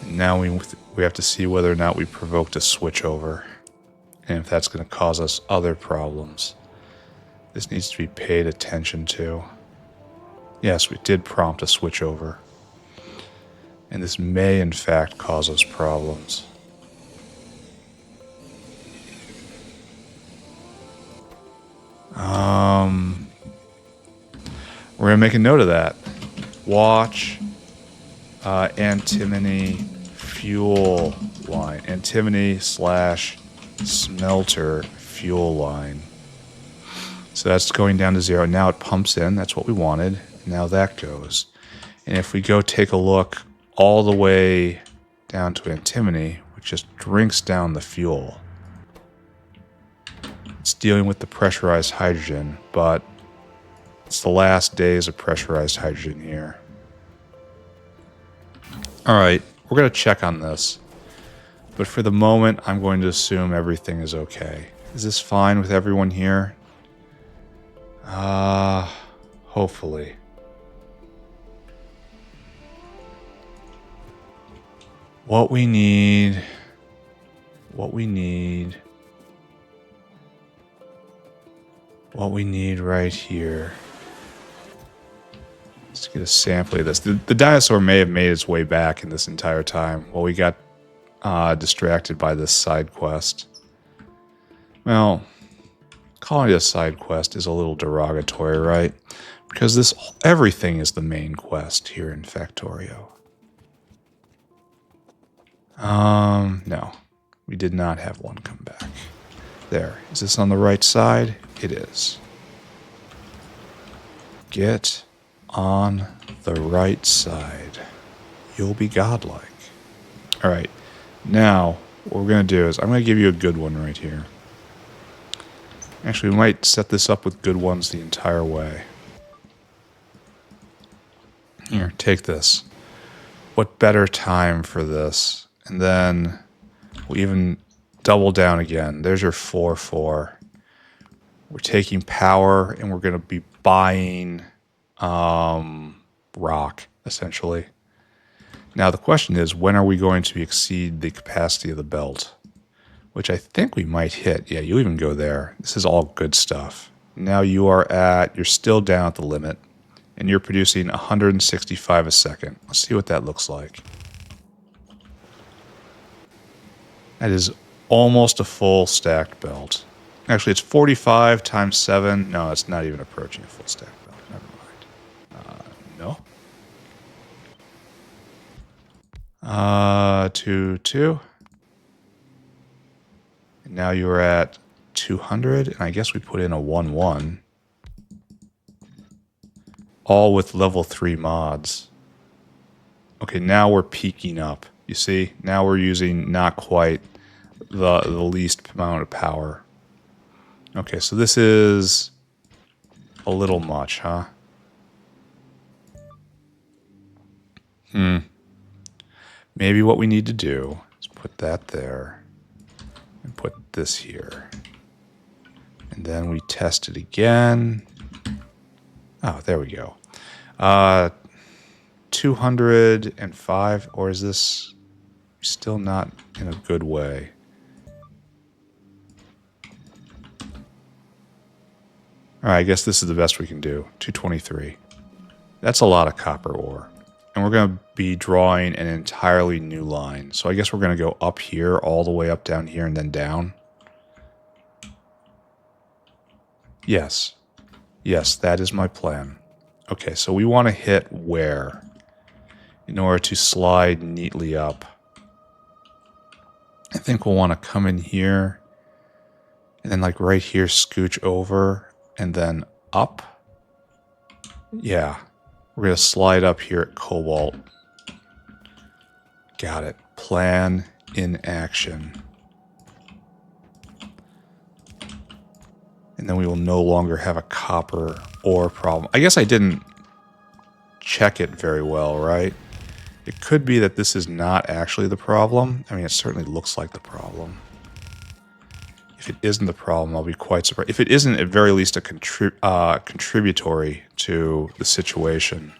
Speaker 1: And now we have to see whether or not we provoked a switch over. And if that's going to cause us other problems. This needs to be paid attention to. Yes, we did prompt a switch over. And this may, in fact, cause us problems. We're going to make a note of that. Watch antimony fuel line. Antimony / smelter fuel line. So that's going down to 0. Now it pumps in. That's what we wanted. Now that goes. And if we go take a look all the way down to antimony, which just drinks down the fuel. It's dealing with the pressurized hydrogen, but it's the last days of pressurized hydrogen here. Alright, we're going to check on this. But for the moment, I'm going to assume everything is okay. Is this fine with everyone here? Hopefully. What we need right here. Let's get a sample of this. The dinosaur may have made its way back in this entire time while we got distracted by this side quest. Well, calling it a side quest is a little derogatory, right? Because everything is the main quest here in Factorio. No. We did not have one come back. There. Is this on the right side? It is. Get on the right side. You'll be godlike. Alright. Now, what we're going to do is I'm going to give you a good one right here. Actually, we might set this up with good ones the entire way. Here, take this. What better time for this? And then we'll even double down again. There's your 4-4. We're taking power and we're going to be buying rock, essentially. Now the question is, when are we going to exceed the capacity of the belt? Which I think we might hit. Yeah, you even go there. This is all good stuff. Now you're still down at the limit. And you're producing 165 a second. Let's see what that looks like. That is almost a full stacked belt. Actually, it's 45 times 7. No, it's not even approaching a full stacked belt. Never mind. No. 2. And now you're at 200. And I guess we put in a 1-1. All with level 3 mods. Okay, now we're peaking up. You see? Now we're using not quite the least amount of power. Okay, so this is a little much, huh? Maybe what we need to do is put that there and put this here. And then we test it again. Oh, there we go. 205, or is this still not in a good way? All right, I guess this is the best we can do. 223. That's a lot of copper ore. And we're going to be drawing an entirely new line. So I guess we're going to go up here, all the way up down here, and then down. Yes. Yes, that is my plan. Okay, so we want to hit where in order to slide neatly up. I think we'll want to come in here and then like right here scooch over and then up. Yeah, we're going to slide up here at Cobalt. Got it. Plan in action. And then we will no longer have a copper ore problem. I guess I didn't check it very well, right? It could be that this is not actually the problem. I mean, it certainly looks like the problem. If it isn't the problem, I'll be quite surprised. If it isn't, at very least, a contributory to the situation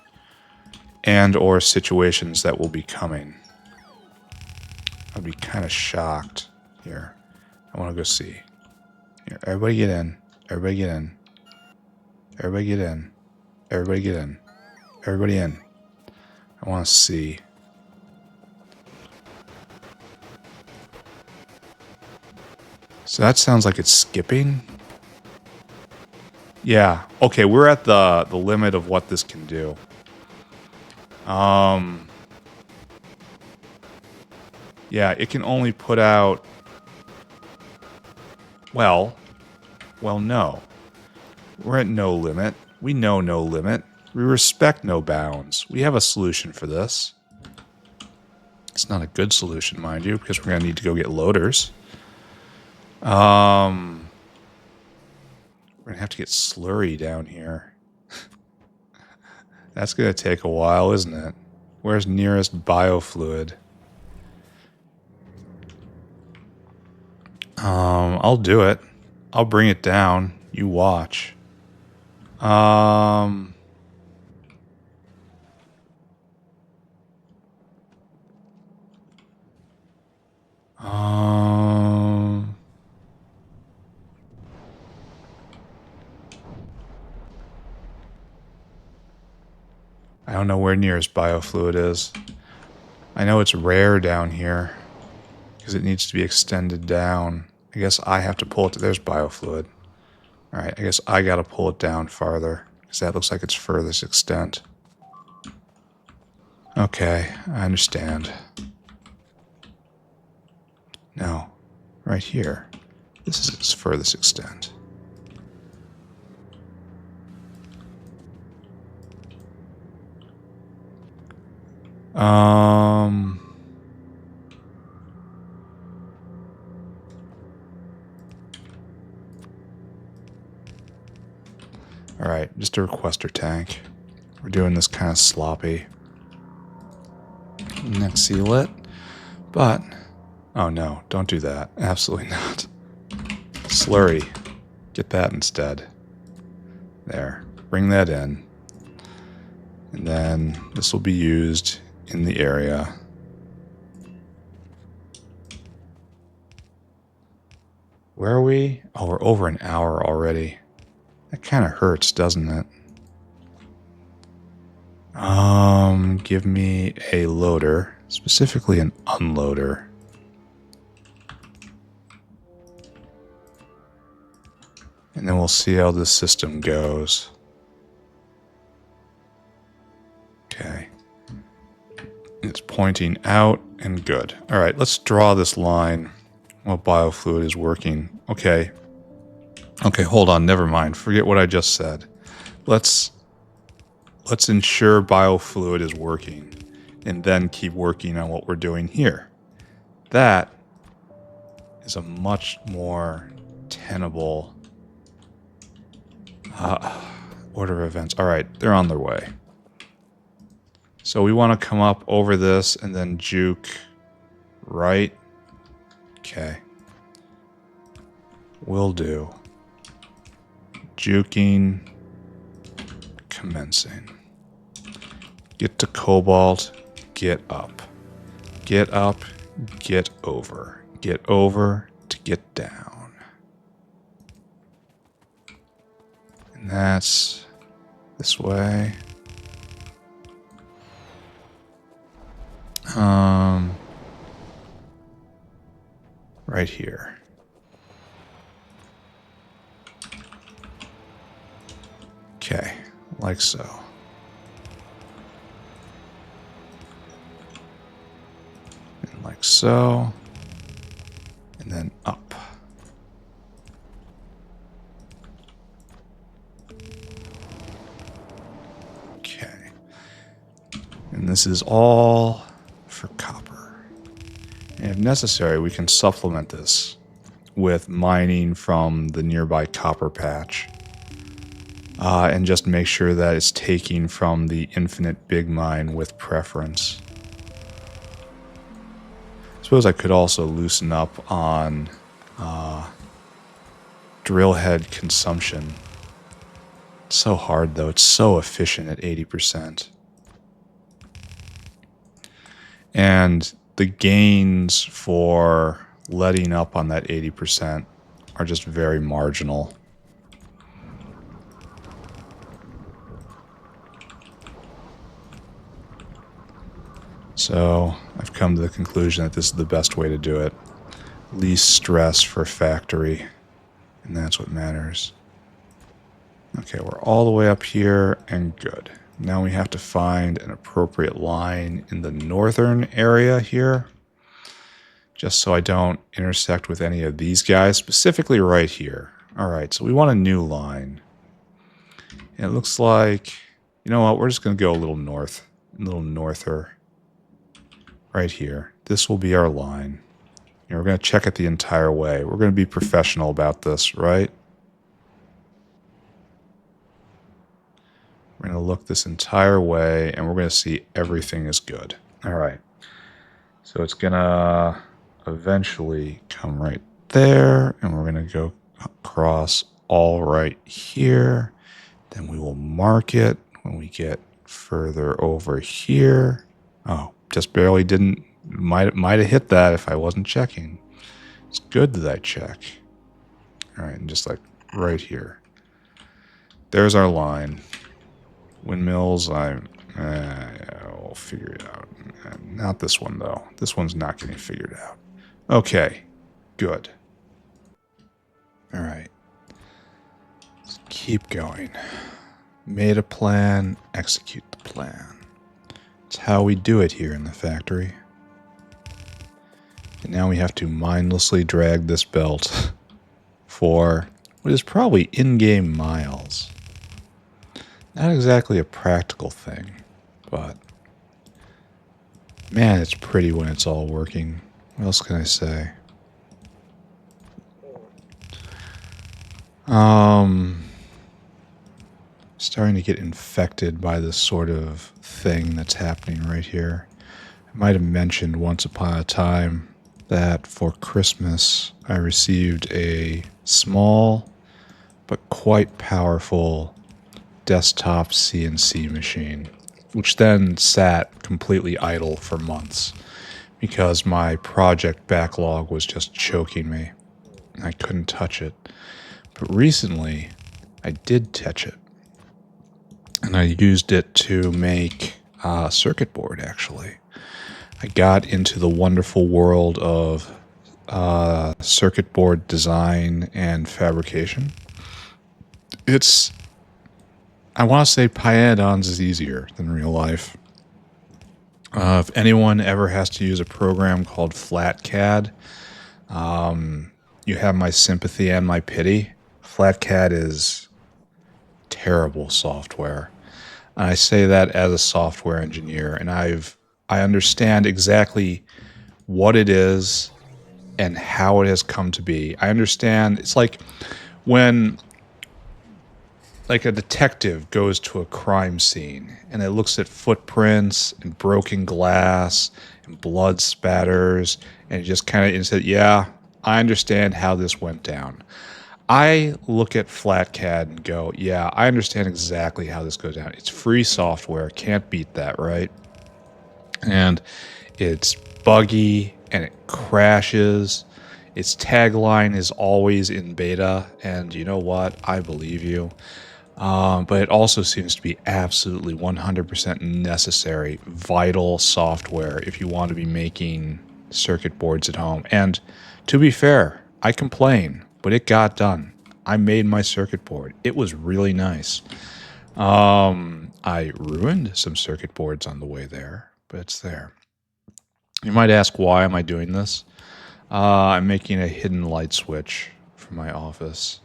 Speaker 1: and or situations that will be coming. I'd be kind of shocked. Here, I want to go see. Here, everybody get in. Everybody get in. Everybody get in. Everybody get in. Everybody in. I want to see. So that sounds like it's skipping. Yeah. Okay, we're at the limit of what this can do. Yeah, it can only put out... Well, no. We're at no limit. We know no limit. We respect no bounds. We have a solution for this. It's not a good solution, mind you, because we're going to need to go get loaders. We're going to have to get slurry down here. That's going to take a while, isn't it? Where's nearest biofluid? I'll do it. I'll bring it down. You watch. Well, I don't know where nearest biofluid is. I know it's rare down here because it needs to be extended down. I guess I have to pull it. There's biofluid. All right, I guess I got to pull it down farther because that looks like its furthest extent. Okay, I understand. No, right here. This is its furthest extent. Alright, just a requester tank. We're doing this kind of sloppy. Next seal it. But, oh no, don't do that. Absolutely not. Slurry. Get that instead. There. Bring that in. And then this will be used in the area. Where are we? Oh, we're over an hour already. That kind of hurts, doesn't it? Give me a loader, specifically an unloader. And then we'll see how this system goes. Okay. It's pointing out and good. All right, let's draw this line while biofluid is working. Okay. Okay, hold on. Never mind. Forget what I just said. Let's ensure biofluid is working and then keep working on what we're doing here. That is a much more tenable order of events. All right, they're on their way. So we want to come up over this and then juke right. Okay. Will do. Juking. Commencing. Get to cobalt. Get up. Get up. Get over. Get over to get down. And that's this way. Right here. Okay, like so. And like so. And then up. Okay. And this is all for copper. And if necessary, we can supplement this with mining from the nearby copper patch. And just make sure that it's taking from the infinite big mine with preference. I suppose I could also loosen up on drill head consumption. It's so hard though, it's so efficient at 80%. And the gains for letting up on that 80% are just very marginal. So I've come to the conclusion that this is the best way to do it. Least stress for factory, and that's what matters. Okay, we're all the way up here, and good. Now we have to find an appropriate line in the northern area here, just so I don't intersect with any of these guys, specifically right here. All right, so we want a new line. And it looks like, you know what, we're just going to go a little north, a little norther. Right here. This will be our line. And we're going to check it the entire way. We're going to be professional about this, right? We're going to look this entire way, and we're going to see everything is good. All right. So it's going to eventually come right there, and we're going to go across all right here. Then we will mark it when we get further over here. Oh, just barely didn't. Might have hit that if I wasn't checking. It's good that I check. All right, and just like right here. There's our line. Windmills, we'll figure it out. Not this one, though. This one's not getting figured out. Okay, good. All right. Let's keep going. Made a plan, execute the plan. It's how we do it here in the factory. And now we have to mindlessly drag this belt for what is probably in-game miles. Not exactly a practical thing, but man, it's pretty when it's all working. What else can I say? Starting to get infected by this sort of thing that's happening right here. I might have mentioned once upon a time that for Christmas I received a small but quite powerful desktop CNC machine, which then sat completely idle for months because my project backlog was just choking me. I couldn't touch it. But recently, I did touch it. And I used it to make a circuit board, actually. I got into the wonderful world of circuit board design and fabrication. I want to say Pyanodons is easier than real life. If anyone ever has to use a program called FlatCAD, you have my sympathy and my pity. FlatCAD is terrible software. And I say that as a software engineer, and I understand exactly what it is and how it has come to be. I understand. It's like when a detective goes to a crime scene and it looks at footprints and broken glass and blood spatters and it just kind of said, yeah, I understand how this went down. I look at FlatCAD and go, yeah, I understand exactly how this goes down. It's free software. Can't beat that, right? And it's buggy and it crashes. Its tagline is always in beta. And you know what? I believe you. But it also seems to be absolutely 100% necessary, vital software if you want to be making circuit boards at home. And to be fair, I complain, but it got done. I made my circuit board. It was really nice. I ruined some circuit boards on the way there, but it's there. You might ask, why am I doing this? I'm making a hidden light switch for my office.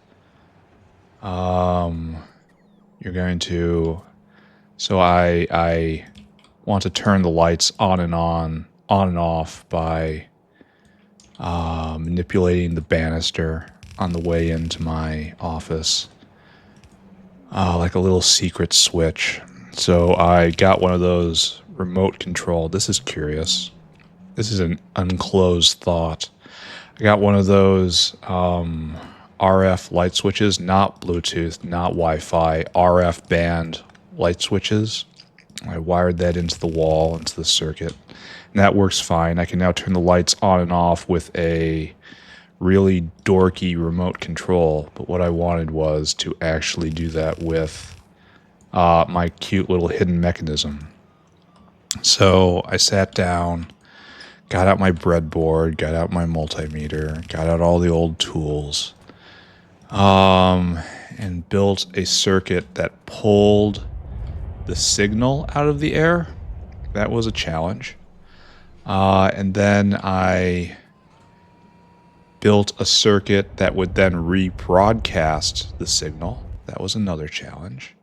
Speaker 1: You're going to... So I want to turn the lights on and off by manipulating the banister on the way into my office, like a little secret switch. So I got one of those remote control. This is curious. This is an unclosed thought. I got one of those RF light switches, not Bluetooth, not Wi-Fi, RF band light switches. I wired that into the wall, into the circuit, and that works fine. I can now turn the lights on and off with a really dorky remote control, but what I wanted was to actually do that with my cute little hidden mechanism. So I sat down, got out my breadboard, got out my multimeter, got out all the old tools, and built a circuit that pulled the signal out of the air. That was a challenge. And then I built a circuit that would then rebroadcast the signal. That was another challenge.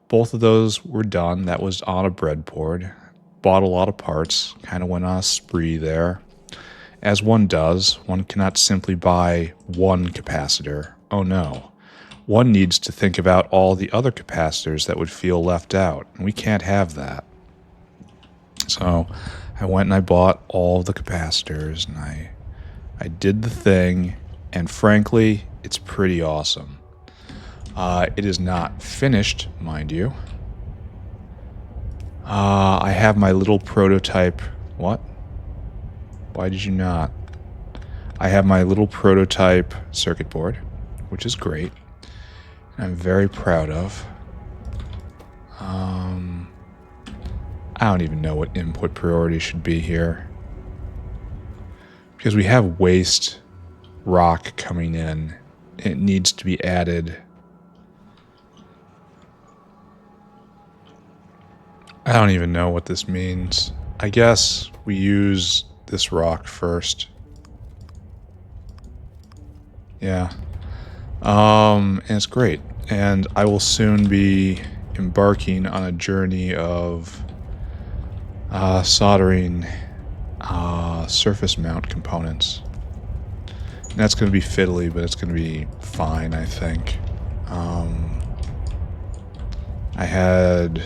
Speaker 1: Both of those were done. That was on a breadboard. Bought a lot of parts. Kind of went on a spree there. As one does, one cannot simply buy one capacitor. Oh no. One needs to think about all the other capacitors that would feel left out. And we can't have that. So I went and I bought all the capacitors, and I did the thing, and frankly, it's pretty awesome. It is not finished, mind you. I have my little prototype. What? Why did you not? I have my little prototype circuit board, which is great. And I'm very proud of. I don't even know what input priority should be here, because we have waste rock coming in. It needs to be added. I don't even know what this means. I guess we use this rock first. Yeah. And it's great. And I will soon be embarking on a journey of soldering surface mount components. And that's going to be fiddly, but it's going to be fine, I think. I had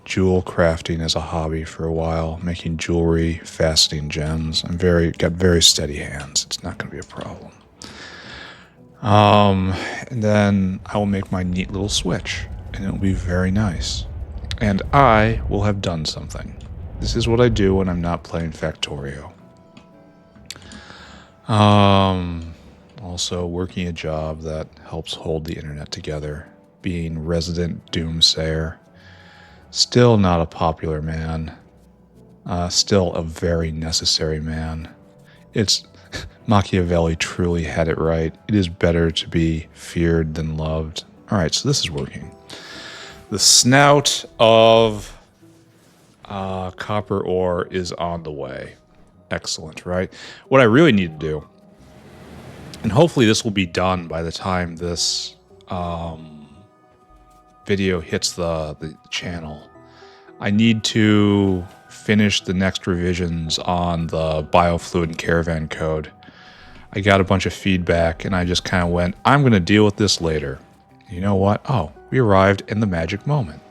Speaker 1: jewel crafting as a hobby for a while, making jewelry, faceting gems. Got very steady hands. It's not going to be a problem. And then I will make my neat little switch, and it'll be very nice. And I will have done something. This is what I do when I'm not playing Factorio. Also working a job that helps hold the internet together, being resident doomsayer. Still not a popular man. Still a very necessary man. It's Machiavelli truly had it right. It is better to be feared than loved. Alright, so this is working. The snout of copper ore is on the way. Excellent, right? What I really need to do, and hopefully this will be done by the time this video hits the channel, I need to finish the next revisions on the biofluid caravan code. I got a bunch of feedback, and I just kind of went, I'm going to deal with this later. You know what? Oh, we arrived in the magic moment.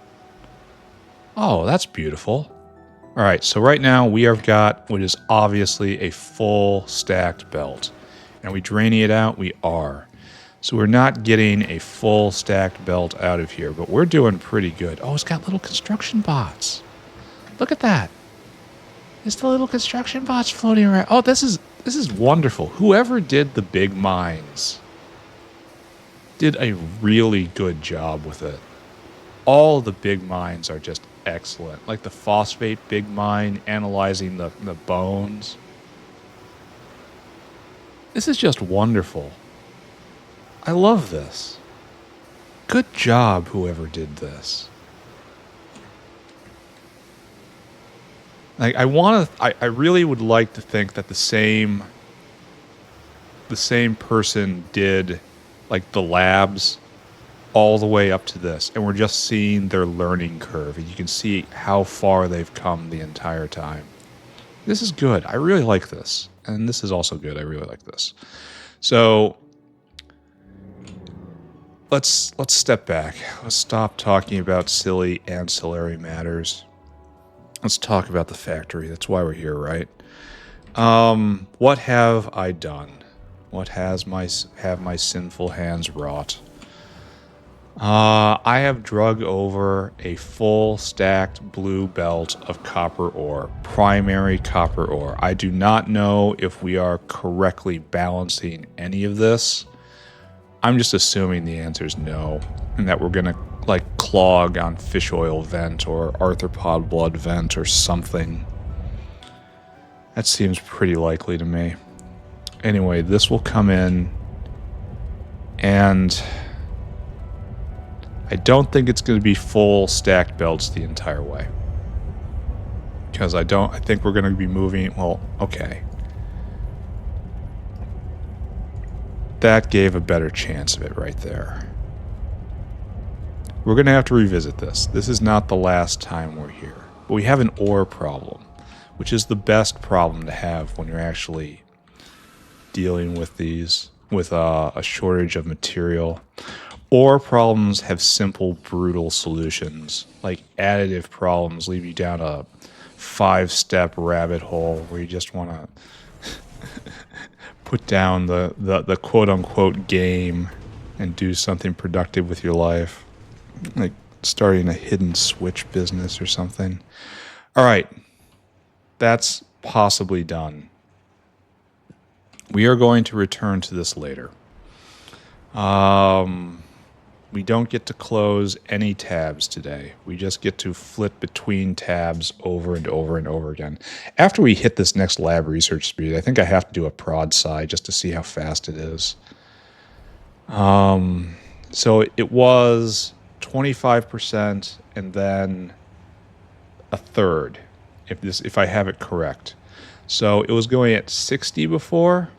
Speaker 1: Oh, that's beautiful. All right, so right now we have got what is obviously a full stacked belt. And are we draining it out? We are. So we're not getting a full stacked belt out of here, but we're doing pretty good. Oh, it's got little construction bots. Look at that. It's the little construction bots floating around. Oh, this is wonderful. Whoever did the big mines did a really good job with it. All the big mines are just excellent. Like the phosphate big mine, analyzing the bones. This is just wonderful. I love this. Good job, whoever did this. Like, I really would like to think that the same person did, like, the labs all the way up to this, and we're just seeing their learning curve, and you can see how far they've come the entire time. This is good. I really like this. And this is also good. I really like this. So let's step back. Let's stop talking about silly ancillary matters. Let's talk about the factory. That's why we're here, right? What have I done? What have my sinful hands wrought? I have drug over a full stacked blue belt of copper ore, primary copper ore. I do not know if we are correctly balancing any of this. I'm just assuming the answer is no, and that we're gonna like clog on fish oil vent or arthropod blood vent or something. That seems pretty likely to me. Anyway, this will come in, and I don't think it's going to be full stacked belts the entire way. Because I think we're going to be moving, well, okay. That gave a better chance of it right there. We're going to have to revisit this. This is not the last time we're here. But we have an ore problem, which is the best problem to have when you're actually dealing with these, with a shortage of material. Ore problems have simple, brutal solutions. Like additive problems leave you down a 5-step rabbit hole where you just want to put down the quote-unquote game and do something productive with your life. Like starting a hidden switch business or something. All right. That's possibly done. We are going to return to this later. We don't get to close any tabs today. We just get to flip between tabs over and over and over again. After we hit this next lab research speed, I think I have to do a prod side just to see how fast it is. So it was 25% and then a third, if I have it correct. So it was going at 60 before.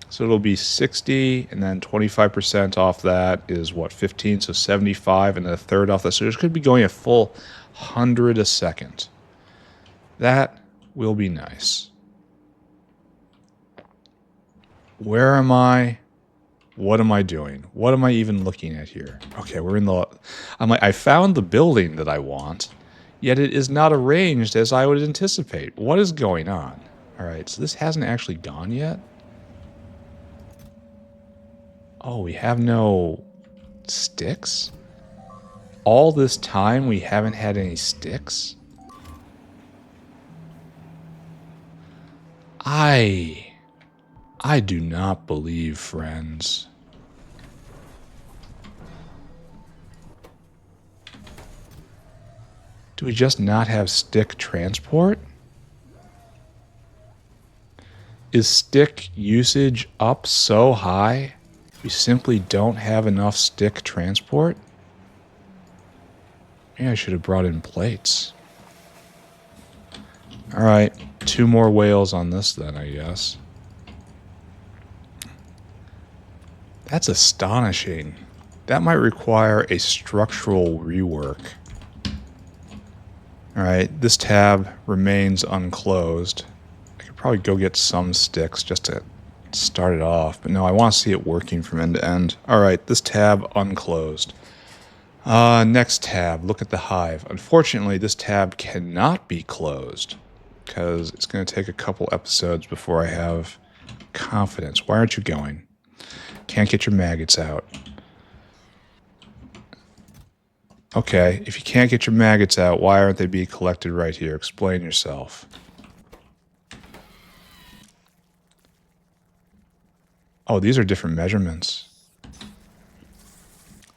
Speaker 1: So it'll be 60, and then 25% off that is what, 15, so 75, and then a third off that. So it could be going a full 100 a second. That will be nice. Where am I? What am I doing? What am I even looking at here? Okay, we're in the... I found the building that I want, yet it is not arranged as I would anticipate. What is going on? All right, so this hasn't actually gone yet. Oh, we have no sticks? All this time we haven't had any sticks? I do not believe, friends. Do we just not have stick transport? Is stick usage up so high? We simply don't have enough stick transport? Maybe I should have brought in plates. Alright, 2 more whales on this then, I guess. That's astonishing. That might require a structural rework. Alright, this tab remains unclosed. I could probably go get some sticks just to start it off, but no, I want to see it working from end to end. All right, this tab unclosed. Next tab, look at the hive. Unfortunately, this tab cannot be closed because it's going to take a couple episodes before I have confidence. Why aren't you going? Can't get your maggots out. Okay, if you can't get your maggots out, why aren't they being collected right here? Explain yourself. Oh, these are different measurements.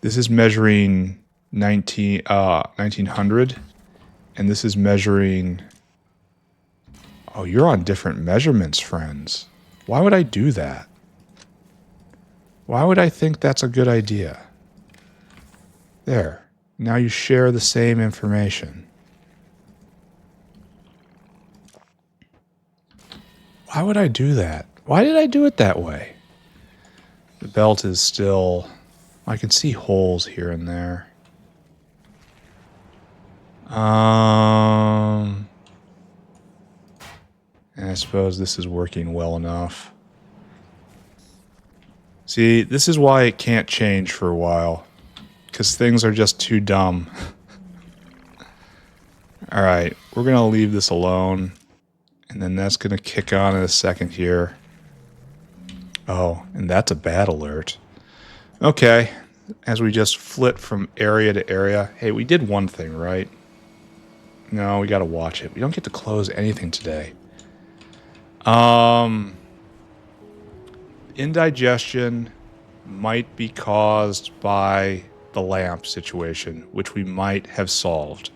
Speaker 1: This is measuring 1900, and this is measuring... Oh, you're on different measurements, friends. Why would I do that? Why would I think that's a good idea? There. Now you share the same information. Why would I do that? Why did I do it that way? The belt is still... I can see holes here and there. I suppose this is working well enough. See, this is why it can't change for a while. Because things are just too dumb. Alright, we're going to leave this alone. And then that's going to kick on in a second here. Oh, and that's a bad alert. Okay, as we just flit from area to area. Hey, we did one thing, right? No, we got to watch it. We don't get to close anything today. Indigestion might be caused by the lamp situation, which we might have solved.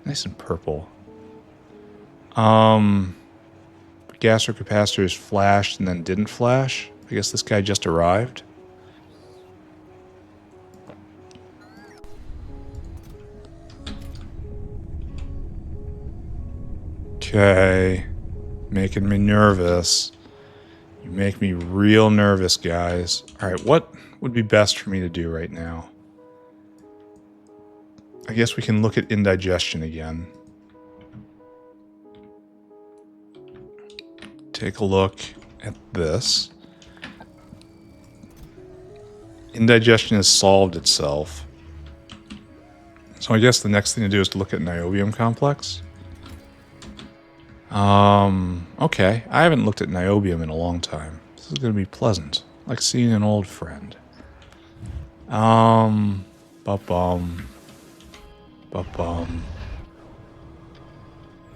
Speaker 1: Nice and purple. Gaser capacitors flashed and then didn't flash. I guess this guy just arrived. Okay. Making me nervous. You make me real nervous, guys. Alright, what would be best for me to do right now? I guess we can look at indigestion again. Take a look at this. Indigestion has solved itself. So I guess the next thing to do is to look at niobium complex. Okay. I haven't looked at niobium in a long time. This is going to be pleasant. Like seeing an old friend. Ba-bum. Ba-bum.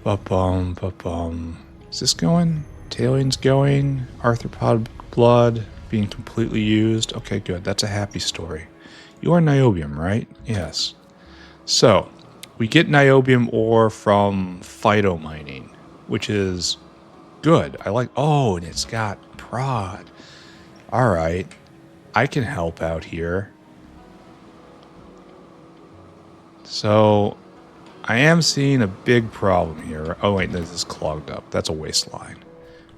Speaker 1: Ba-bum, ba-bum. Is this going? Tailing's going. Arthropod blood being completely used. Okay, good. That's a happy story. You are niobium, right? Yes. So, we get niobium ore from phytomining, which is good. I like... Oh, and it's got prod. Alright. I can help out here. So, I am seeing a big problem here. Oh, wait, this is clogged up. That's a waistline.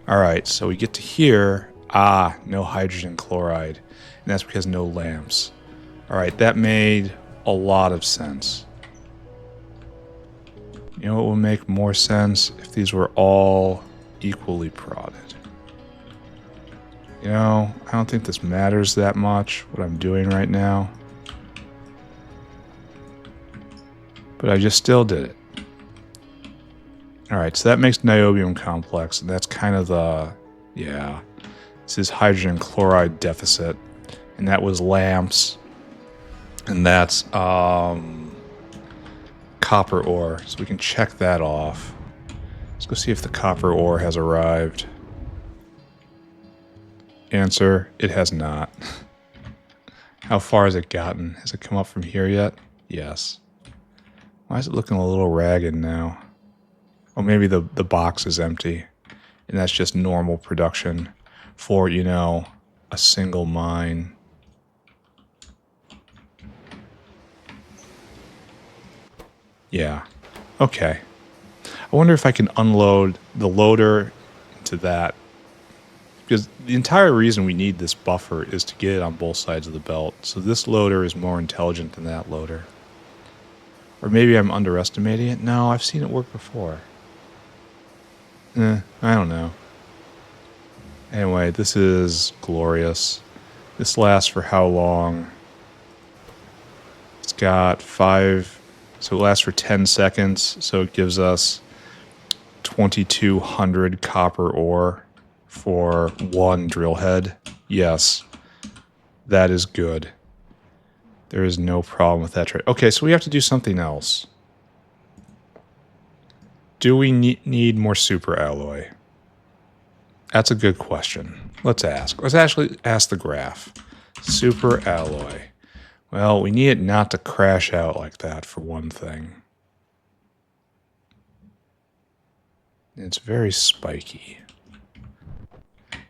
Speaker 1: Alright, so we get to here. Ah, no hydrogen chloride. And that's because no lamps. Alright, that made a lot of sense. You know what would make more sense? If these were all equally prodded. You know, I don't think this matters that much, what I'm doing right now. But I just still did it. Alright, so that makes niobium complex, and that's kind of the... Yeah. This is hydrogen chloride deficit. And that was lamps. And that's copper ore. So we can check that off. Let's go see if the copper ore has arrived. Answer, it has not. How far has it gotten? Has it come up from here yet? Yes. Why is it looking a little ragged now? Oh, maybe the box is empty. And that's just normal production for, you know, a single mine. Yeah. Okay. I wonder if I can unload the loader into that. Because the entire reason we need this buffer is to get it on both sides of the belt. So this loader is more intelligent than that loader. Or maybe I'm underestimating it. No, I've seen it work before. I don't know. Anyway, this is glorious. This lasts for how long? It's got 5... So it lasts for 10 seconds. So it gives us 2,200 copper ore for one drill head. Yes. That is good. There is no problem with that trade. Okay, so we have to do something else. Do we need more super alloy? That's a good question. Let's ask. Let's actually ask the graph. Super alloy. Well, we need it not to crash out like that, for one thing. It's very spiky.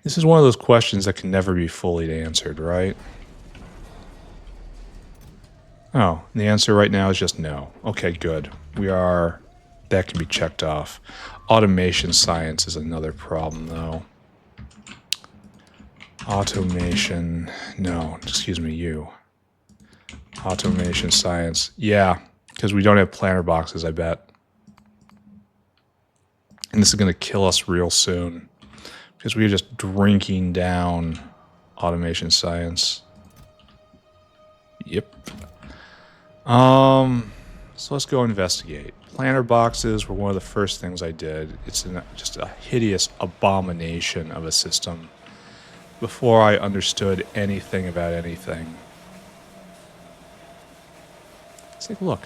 Speaker 1: This is one of those questions that can never be fully answered, right? Oh, the answer right now is just no. Okay, good. That can be checked off. Automation science is another problem, though. Automation... No, excuse me, you. Automation science. Yeah, because we don't have planter boxes, I bet. And this is going to kill us real soon because we are just drinking down automation science. Yep. So let's go investigate. Planter boxes were one of the first things I did. It's just a hideous abomination of a system before I understood anything about anything. Let's take a look.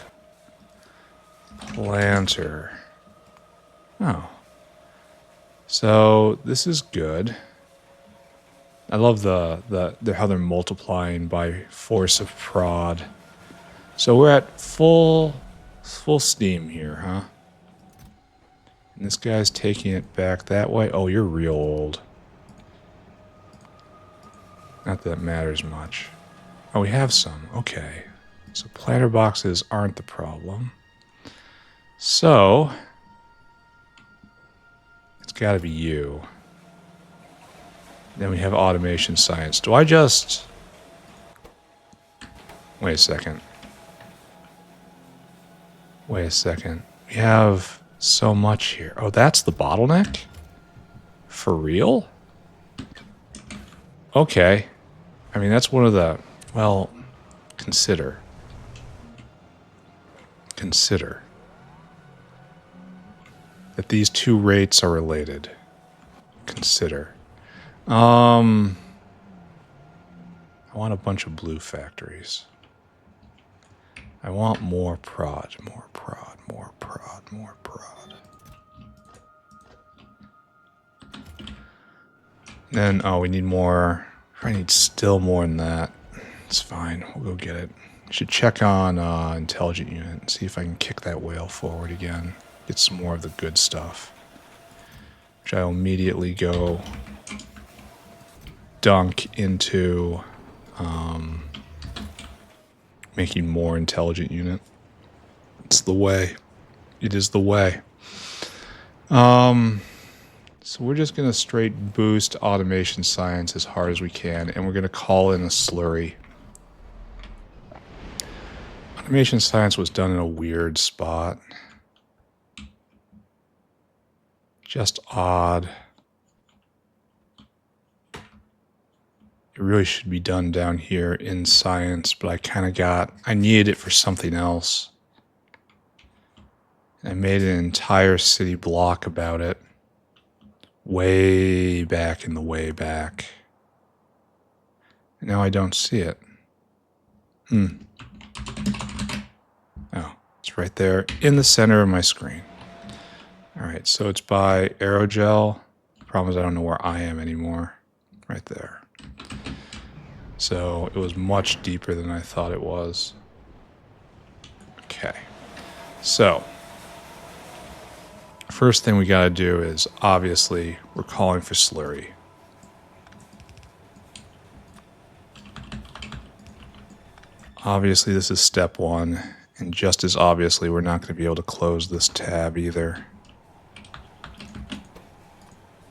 Speaker 1: Planter. Oh. So this is good. I love the how they're multiplying by force of prod. So we're at full steam here, huh? And this guy's taking it back that way. Oh, you're real old. Not that it matters much. Oh, we have some. Okay. So planter boxes aren't the problem. So it's got to be you. Then we have automation science. Do I just... Wait a second. Wait a second. We have so much here. Oh, that's the bottleneck? For real? Okay. I mean, that's one of the... Well, consider. Consider that these two rates are related. Consider. I want a bunch of blue factories. I want more prod, more prod, more prod, more prod. Then, oh, we need more. I need still more than that. It's fine. We'll go get it. Should check on intelligent unit and see if I can kick that whale forward again. Get some more of the good stuff. Which I'll immediately go dunk into making more intelligent unit. It's the way. It is the way. So we're just going to straight boost automation science as hard as we can, and we're going to call in a slurry. Automation science was done in a weird spot. Just odd. It really should be done down here in science, but I needed it for something else. And I made an entire city block about it. Way back in the way back. And now I don't see it. Oh, it's right there in the center of my screen. Alright, so it's by aerogel. Problem is I don't know where I am anymore. Right there. So it was much deeper than I thought it was. Okay. So first thing we got to do is, obviously, we're calling for slurry. Obviously, this is step one, and just as obviously, we're not going to be able to close this tab either.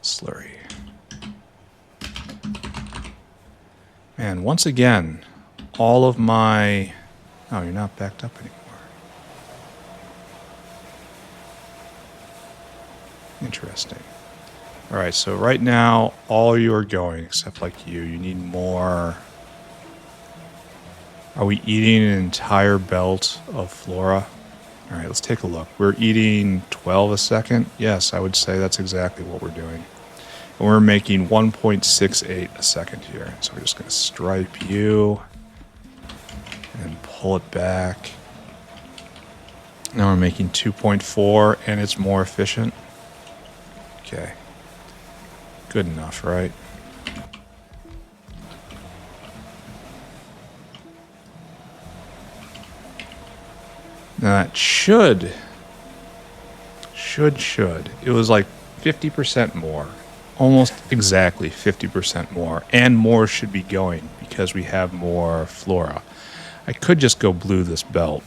Speaker 1: Slurry. And once again, all of my... Oh, you're not backed up anymore. Interesting. Alright, so right now, all you are going, except like you need more... Are we eating an entire belt of flora? Alright, let's take a look. We're eating 12 a second? Yes, I would say that's exactly what we're doing. And we're making 1.68 a second here. So we're just going to stripe you and pull it back. Now we're making 2.4 and it's more efficient. Okay. Good enough, right? Now that should. It was like 50% more. Almost exactly 50% more. And more should be going because we have more flora. I could just go blue this belt.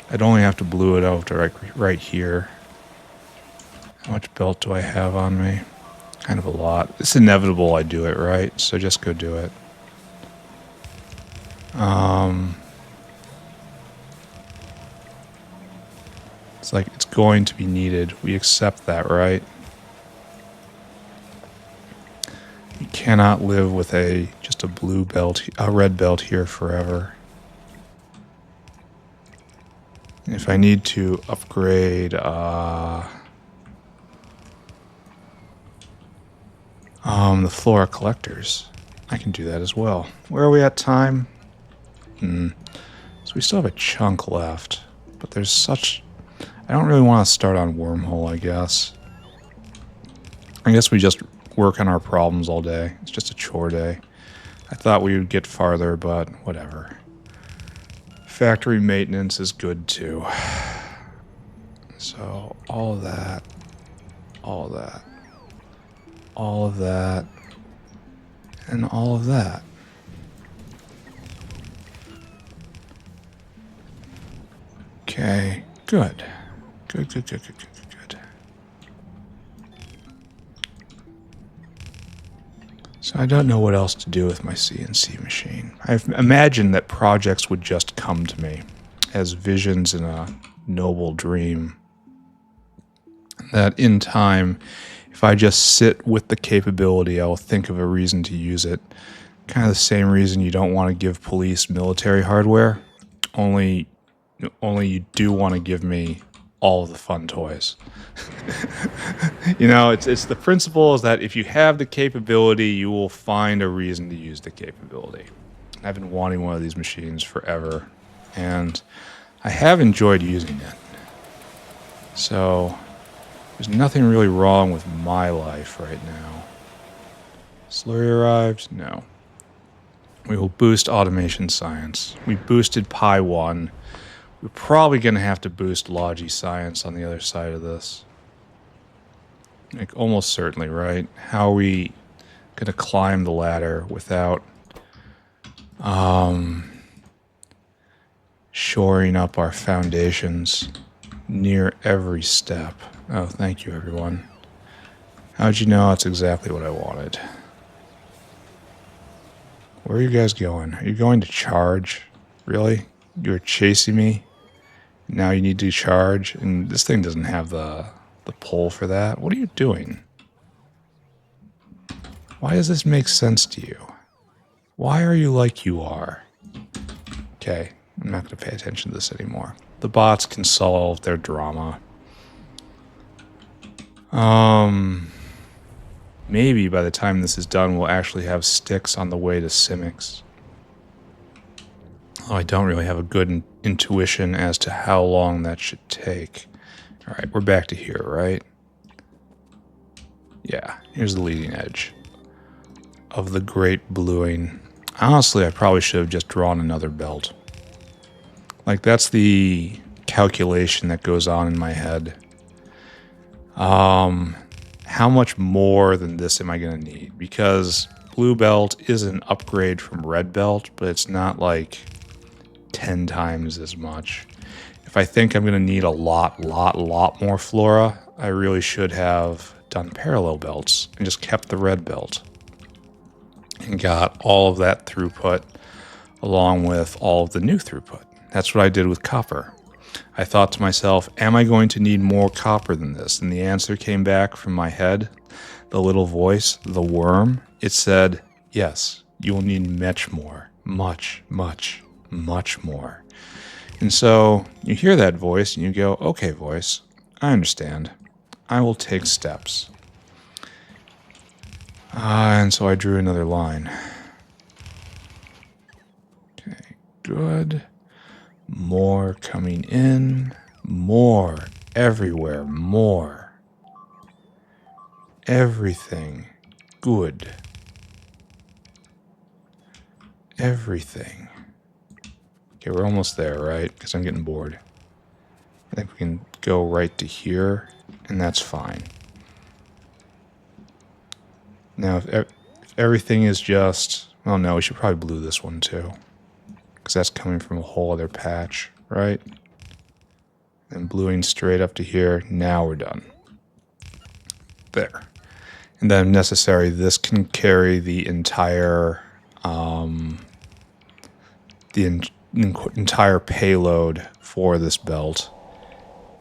Speaker 1: I'd only have to blue it out to right here. How much belt do I have on me? Kind of a lot. It's inevitable I do it, right? So just go do it. It's like it's going to be needed. We accept that, right? You cannot live with just a blue belt, a red belt here forever. If I need to upgrade the flora collectors, I can do that as well. Where are we at time? So we still have a chunk left, but there's such... I don't really want to start on Wyrmhole, I guess. I guess we just work on our problems all day. It's just a chore day. I thought we would get farther, but whatever. Factory maintenance is good too. So all of that, all of that, all of that, and all of that. Okay, good. Good, good, good, good, good, good, good. So I don't know what else to do with my CNC machine. I've imagined that projects would just come to me as visions in a noble dream. That in time, if I just sit with the capability, I will think of a reason to use it. Kind of the same reason you don't want to give police military hardware, only you do want to give me all of the fun toys. You know, it's the principle is that if you have the capability, you will find a reason to use the capability. I've been wanting one of these machines forever, and I have enjoyed using it. So there's nothing really wrong with my life right now. Slurry arrived? No. We will boost automation science. We boosted Pi 1. We're probably going to have to boost Logi science on the other side of this. Like, almost certainly, right? How are we going to climb the ladder without shoring up our foundations near every step? Oh, thank you, everyone. How'd you know that's exactly what I wanted? Where are you guys going? Are you going to charge? Really? You're chasing me? Now you need to charge? And this thing doesn't have the pull for that. What are you doing? Why does this make sense to you? Why are you like you are? Okay, I'm not going to pay attention to this anymore. The bots can solve their drama. Maybe by the time this is done, we'll actually have sticks on the way to Simiks. Oh, I don't really have a good intuition as to how long that should take. All right, we're back to here, right? Yeah, here's the leading edge of the great bluing. Honestly, I probably should have just drawn another belt. Like, that's the calculation that goes on in my head. How much more than this am I going to need? Because blue belt is an upgrade from red belt, but it's not like 10 times as much. If I think I'm going to need a lot more flora, I really should have done parallel belts and just kept the red belt and got all of that throughput along with all of the new throughput. That's what I did with copper. I thought to myself, am I going to need more copper than this? And the answer came back from my head, the little voice, the worm. It said, yes, you will need much more, much more. And so you hear that voice and you go, okay, voice, I understand. I will take steps. And so I drew another line. Okay, good. More coming in. More. Everywhere. More. Everything. Good. Everything. Okay, we're almost there, right? Because I'm getting bored. I think we can go right to here, and that's fine. Now, if everything is just... Well, no, we should probably blue this one, too. Because that's coming from a whole other patch, right? And bluing straight up to here. Now we're done. There. And then, if necessary, this can carry the entire... entire payload for this belt.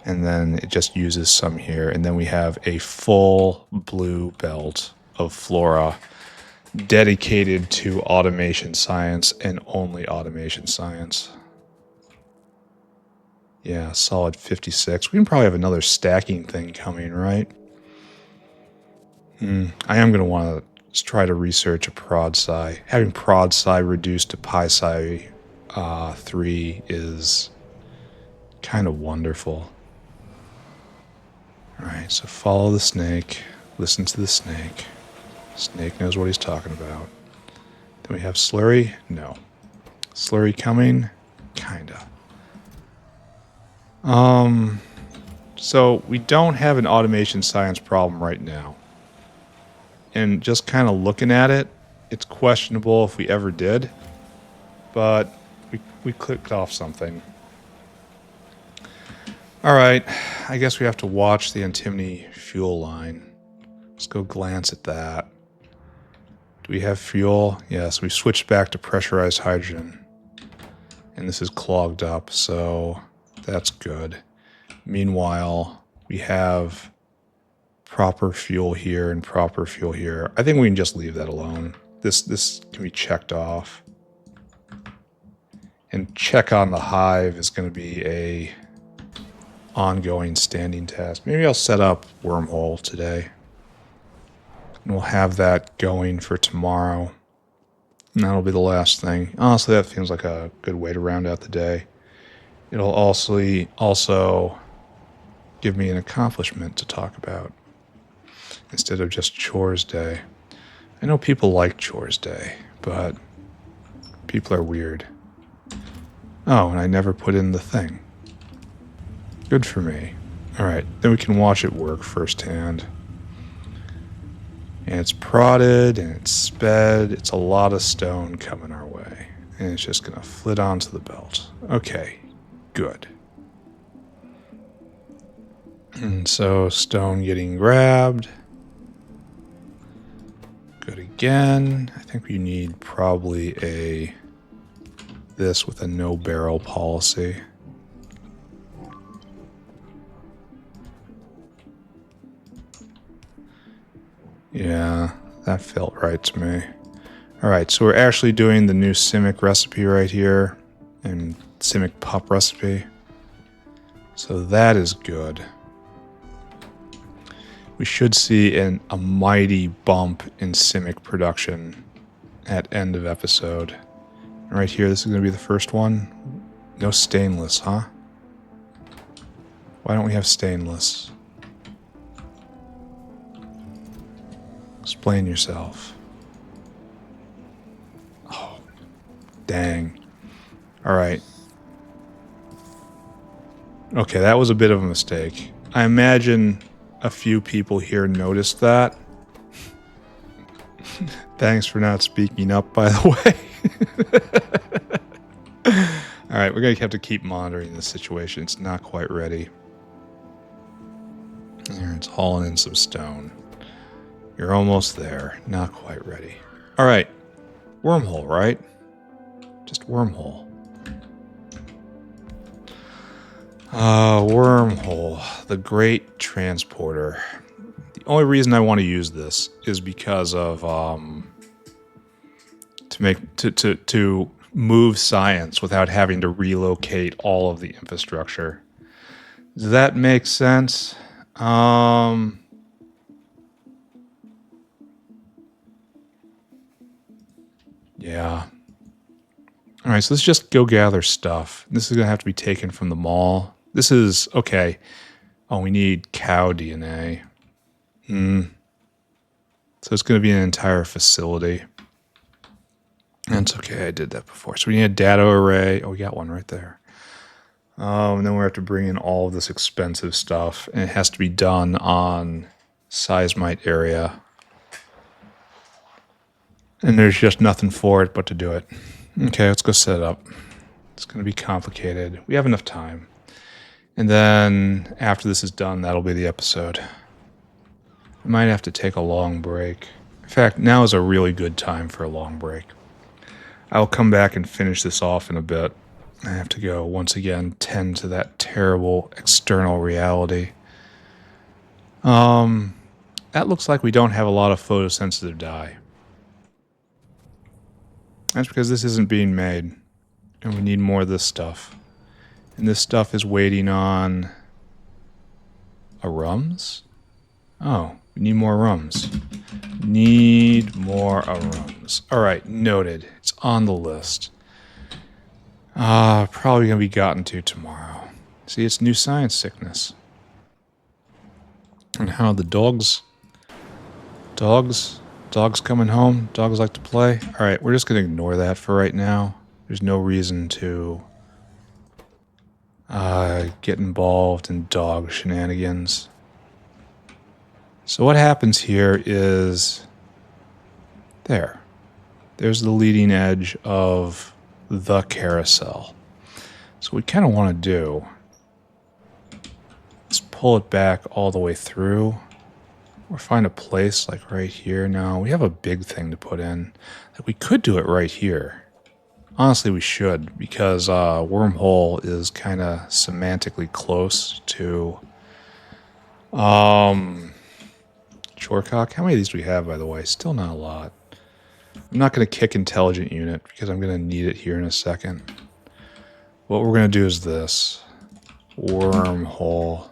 Speaker 1: And then it just uses some here. And then we have a full blue belt of flora dedicated to automation science and only automation science. Yeah, solid 56. We can probably have another stacking thing coming, right? I am going to want to try to research a prod psi. Having prod psi reduced to pi psi 3 is kind of wonderful. Alright, so follow the snake. Listen to the snake. Snake knows what he's talking about. Then we have slurry? No. Slurry coming? Kinda. So we don't have an automation science problem right now. And just kind of looking at it, it's questionable if we ever did. But we clicked off something. Alright, I guess we have to watch the antimony fuel line. Let's go glance at that. Do we have fuel? Yes, we switched back to pressurized hydrogen. And this is clogged up, so that's good. Meanwhile, we have proper fuel here and proper fuel here. I think we can just leave that alone. This can be checked off. And check on the hive is going to be a ongoing standing task. Maybe I'll set up Wyrmhole today. And we'll have that going for tomorrow. And that'll be the last thing. Honestly, that seems like a good way to round out the day. It'll also give me an accomplishment to talk about instead of just chores day. I know people like chores day, but people are weird. Oh, and I never put in the thing. Good for me. Alright, then we can watch it work firsthand. And it's prodded and it's sped. It's a lot of stone coming our way. And it's just going to flit onto the belt. Okay, good. And so stone getting grabbed. Good again. I think we need probably this with a no barrel policy. Yeah, that felt right to me. Alright, so we're actually doing the new Simik recipe right here. And Simik pup recipe. So that is good. We should see a mighty bump in Simik production at end of episode. And right here, this is going to be the first one. No stainless, huh? Why don't we have stainless? Explain yourself. Oh, dang. Alright. Okay, that was a bit of a mistake. I imagine a few people here noticed that. Thanks for not speaking up, by the way. Alright, we're going to have to keep monitoring this situation. It's not quite ready. There, it's hauling in some stone. You're almost there. Not quite ready. Alright. Wyrmhole, right? Just Wyrmhole. Wyrmhole. The great transporter. The only reason I want to use this is because of to move science without having to relocate all of the infrastructure. Does that make sense? Yeah. Alright, so let's just go gather stuff. This is going to have to be taken from the mall. This is, okay. Oh, we need cow DNA. So it's going to be an entire facility. And it's okay, I did that before. So we need a data array. Oh, we got one right there. And then we have to bring in all of this expensive stuff. And it has to be done on seismite area. And there's just nothing for it but to do it. Okay, let's go set it up. It's going to be complicated. We have enough time. And then after this is done, that'll be the episode. I might have to take a long break. In fact, now is a really good time for a long break. I'll come back and finish this off in a bit. I have to go, once again, tend to that terrible external reality. That looks like we don't have a lot of photosensitive dye. That's because this isn't being made. And we need more of this stuff. And this stuff is waiting on... a rums? Oh, we need more rums. Need more rums. Alright, noted. It's on the list. Probably going to be gotten to tomorrow. See, it's new science sickness. And how the dogs... Dogs coming home? Dogs like to play? Alright, we're just going to ignore that for right now. There's no reason to get involved in dog shenanigans. So what happens here is... There's the leading edge of the carousel. So what we kind of want to do is pull it back all the way through. Or find a place like right here. Now, we have a big thing to put in. Like, we could do it right here. Honestly, we should, because Wyrmhole is kind of semantically close to Chorecock. How many of these do we have, by the way? Still not a lot. I'm not going to kick Intelligent Unit, because I'm going to need it here in a second. What we're going to do is this. Wyrmhole.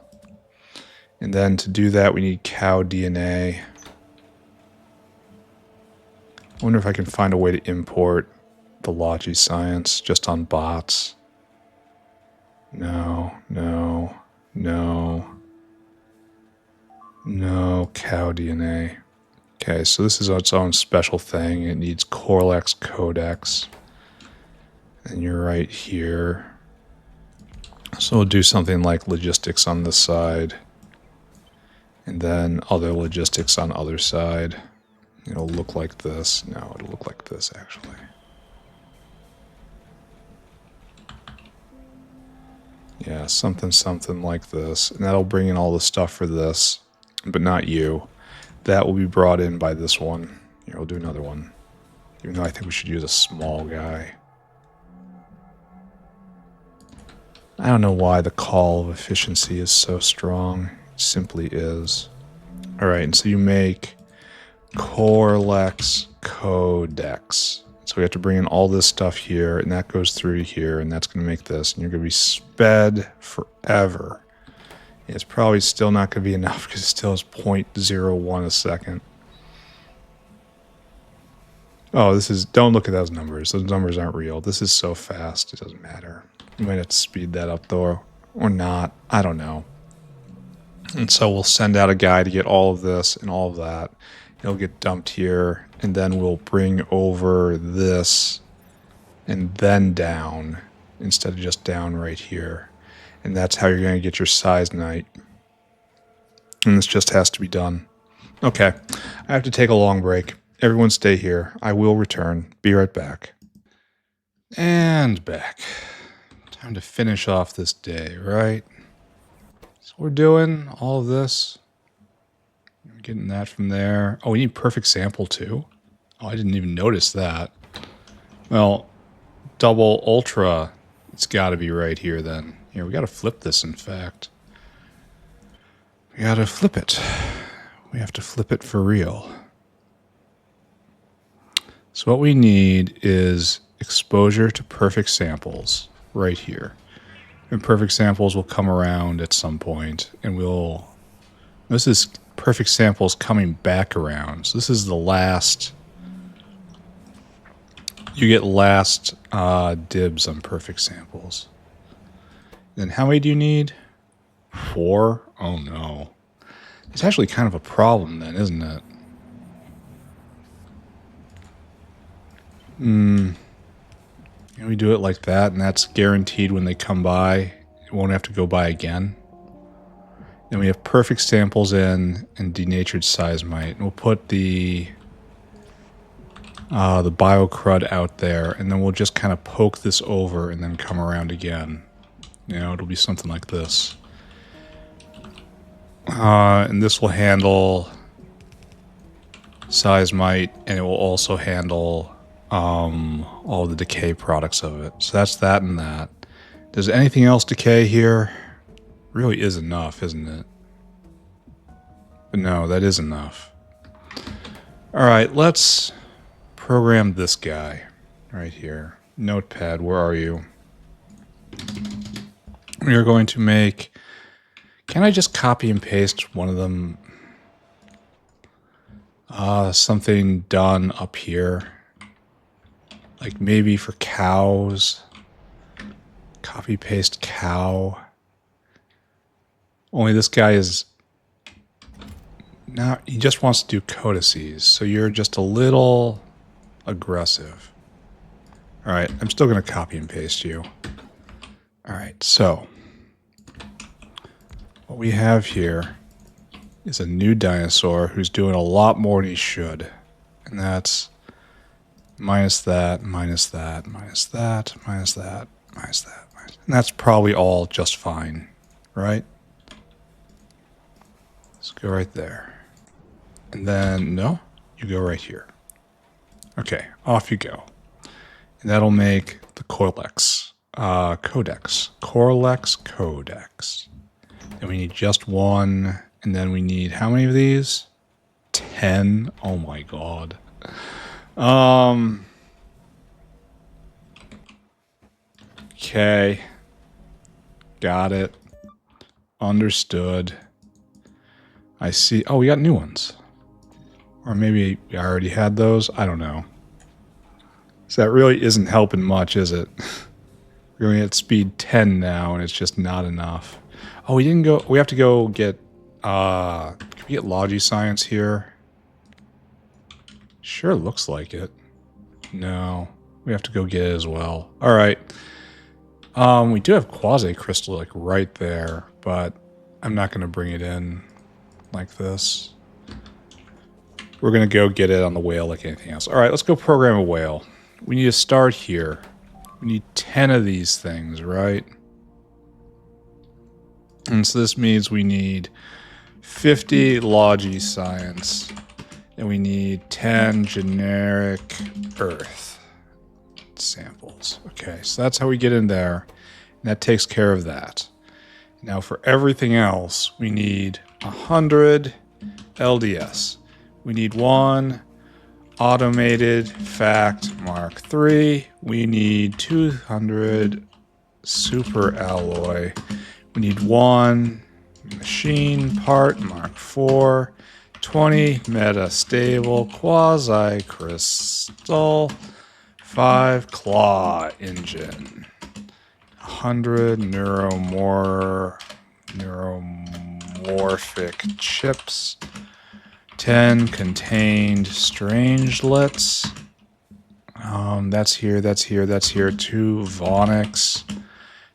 Speaker 1: And then to do that, we need cow DNA. I wonder if I can find a way to import the Logi science just on bots. No, no, no. No, cow DNA. Okay, so this is its own special thing. It needs Corlex Codex. And you're right here. So we'll do something like logistics on this side. And then other logistics on the other side. It'll look like this. No, it'll look like this, actually. Yeah, something like this. And that'll bring in all the stuff for this, but not you. That will be brought in by this one. Here, we'll do another one. Even though I think we should use a small guy. I don't know why the call of efficiency is so strong. Simply is. Alright, and so you make Corlex Codex. So we have to bring in all this stuff here, and that goes through to here, and that's going to make this. And you're going to be sped forever. It's probably still not going to be enough because it still is 0.01 a second. Oh, this is... Don't look at those numbers. Those numbers aren't real. This is so fast, it doesn't matter. You might have to speed that up, though, or not. I don't know. And so we'll send out a guy to get all of this and all of that. It'll get dumped here, and then we'll bring over this and then down instead of just down right here. And that's how you're going to get your size night. And this just has to be done. Okay, I have to take a long break. Everyone stay here. I will return. Be right back. And back. Time to finish off this day, right? So we're doing all of this. We're getting that from there. Oh, we need perfect sample too. Oh, I didn't even notice that. Well, double ultra. It's got to be right here then. Here, we got to flip this, in fact. We got to flip it. We have to flip it for real. So what we need is exposure to perfect samples right here. And perfect samples will come around at some point, and we'll... This is perfect samples coming back around. So this is the last... You get last dibs on perfect samples. Then how many do you need? 4? Oh no. It's actually kind of a problem then, isn't it? And we do it like that, and that's guaranteed when they come by. It won't have to go by again. Then we have perfect samples in and denatured seismite. And we'll put the biocrud out there, and then we'll just kind of poke this over and then come around again. You know, it'll be something like this. And this will handle seismite, and it will also handle all the decay products of it. So that's that and that. Does anything else decay here? Really is enough, isn't it? But no, that is enough. Alright, let's program this guy right here. Notepad, where are you? We are going to make... Can I just copy and paste one of them? Something done up here. Like maybe for cows. Copy paste cow. Only this guy is not, he just wants to do codices, so you're just a little aggressive. Alright, I'm still going to copy and paste you. Alright, so what we have here is a new dinosaur who's doing a lot more than he should. And that's minus that, minus that, minus that, minus that, minus that. And that's probably all just fine, right? Let's go right there. And then, no, you go right here. Okay, off you go. And that'll make the codex. Codex. And we need just one. And then we need how many of these? 10. Oh my god. Okay. Got it. Understood. I see. Oh, we got new ones. Or maybe we already had those. I don't know. So that really isn't helping much, is it? We're going at speed 10 now, and it's just not enough. Oh, we didn't go... We have to go get... can we get Logi Science here? Sure looks like it. No. We have to go get it as well. Alright. We do have Quasi-Crystal, like, right there, but I'm not going to bring it in like this. We're going to go get it on the whale like anything else. Alright, let's go program a whale. We need to start here. We need 10 of these things, right? And so this means we need 50 Logi Science. And we need 10 generic Earth samples. Okay, so that's how we get in there. And that takes care of that. Now for everything else, we need 100 LDS. We need one automated fact Mark III. We need 200 super alloy. We need one machine part Mark IV. 20 metastable quasi crystal. 5 claw engine. 100 neuromorphic chips. 10 contained strangelets. That's here, that's here, that's here. 2 Vonix.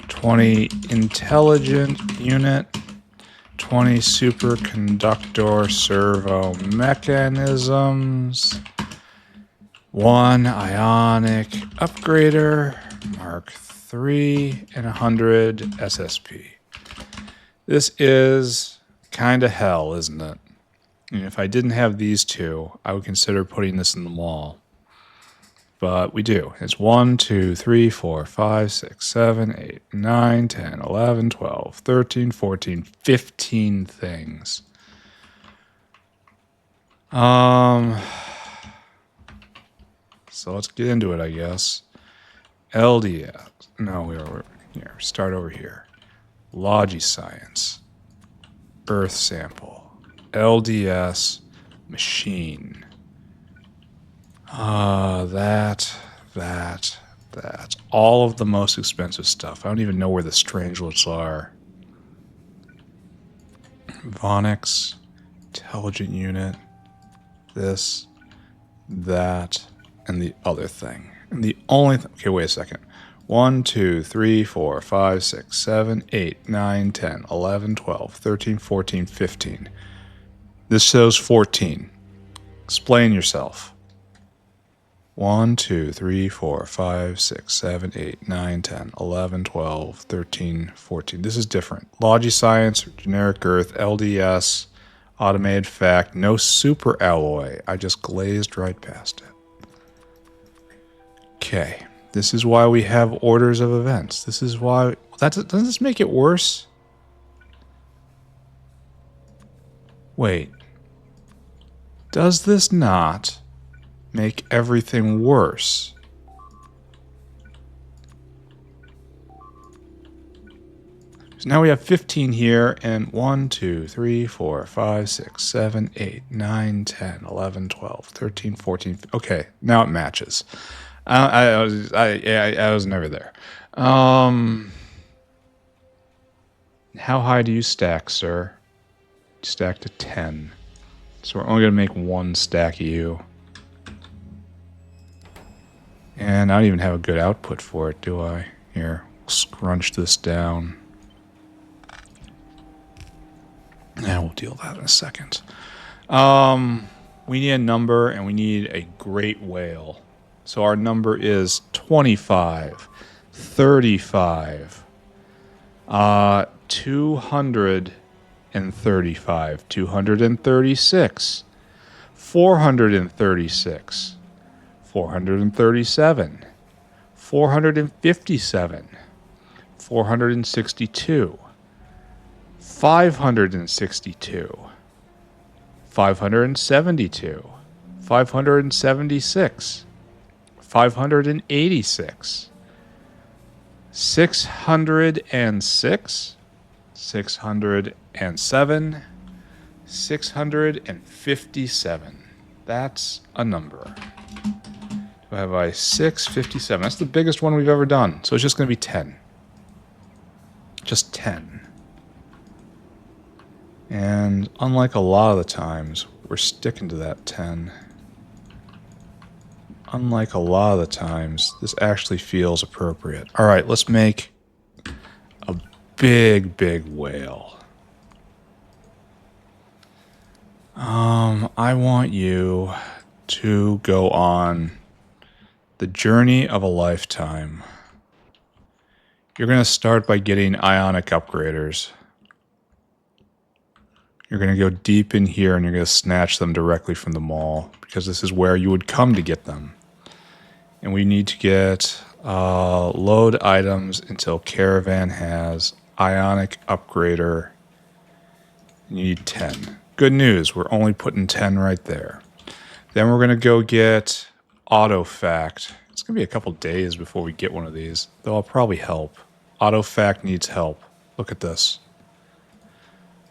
Speaker 1: 20 intelligent unit. 20 superconductor servo mechanisms. 1 ionic upgrader. Mark III. And 100 SSP. This is kind of hell, isn't it? And if I didn't have these two, I would consider putting this in the mall. But we do. It's 1, 2, 3, 4, 5, 6, 7, 8, 9, 10, 11, 12, 13, 14, 15 things. So let's get into it, I guess. LDS. No, we're here. Start over here. Logi Science. Earth sample. LDS machine. That. All of the most expensive stuff. I don't even know where the strangelets are. Vonix. Intelligent unit. This. That. And the other thing. And the only thing... Okay, wait a second. 1, 2, 3, 4, 5, 6, 7, 8, 9, 10, 11, 12, 13, 14, 15. This shows 14. Explain yourself. 1, 2, 3, 4, 5, 6, 7, 8, 9, 10, 11, 12, 13, 14. This is different. Logi Science, generic Earth, LDS, automated fact, no super alloy. I just glazed right past it. Okay. This is why we have orders of events. This is why... Doesn't this make it worse? Wait. Does this not make everything worse? So now we have 15 here, and 1, 2, 3, 4, 5, 6, 7, 8, 9, 10, 11, 12, 13, 14. Okay, now it matches. I was never there. How high do you stack, sir? You stack to 10. So we're only going to make one stack of you. And I don't even have a good output for it, do I? Here, scrunch this down. And we'll deal with that in a second. We need a number, and we need a great whale. So our number is 25, 35, 235, 236, 436, 437, 457, 462, 562, 572, 576, 586, 606, 607, 657. That's a number. Divided by 657. That's the biggest one we've ever done. So it's just going to be 10. Just 10. And unlike a lot of the times, we're sticking to that 10. Unlike a lot of the times, this actually feels appropriate. All right, let's make a big, big whale. I want you to go on the journey of a lifetime. You're going to start by getting ionic upgraders. You're going to go deep in here and you're going to snatch them directly from the mall because this is where you would come to get them. And we need to get load items until Caravan has ionic upgrader. You need 10. Good news, we're only putting 10 right there. Then we're going to go get Autofact. It's going to be a couple days before we get one of these, though I'll probably help. Autofact needs help. Look at this.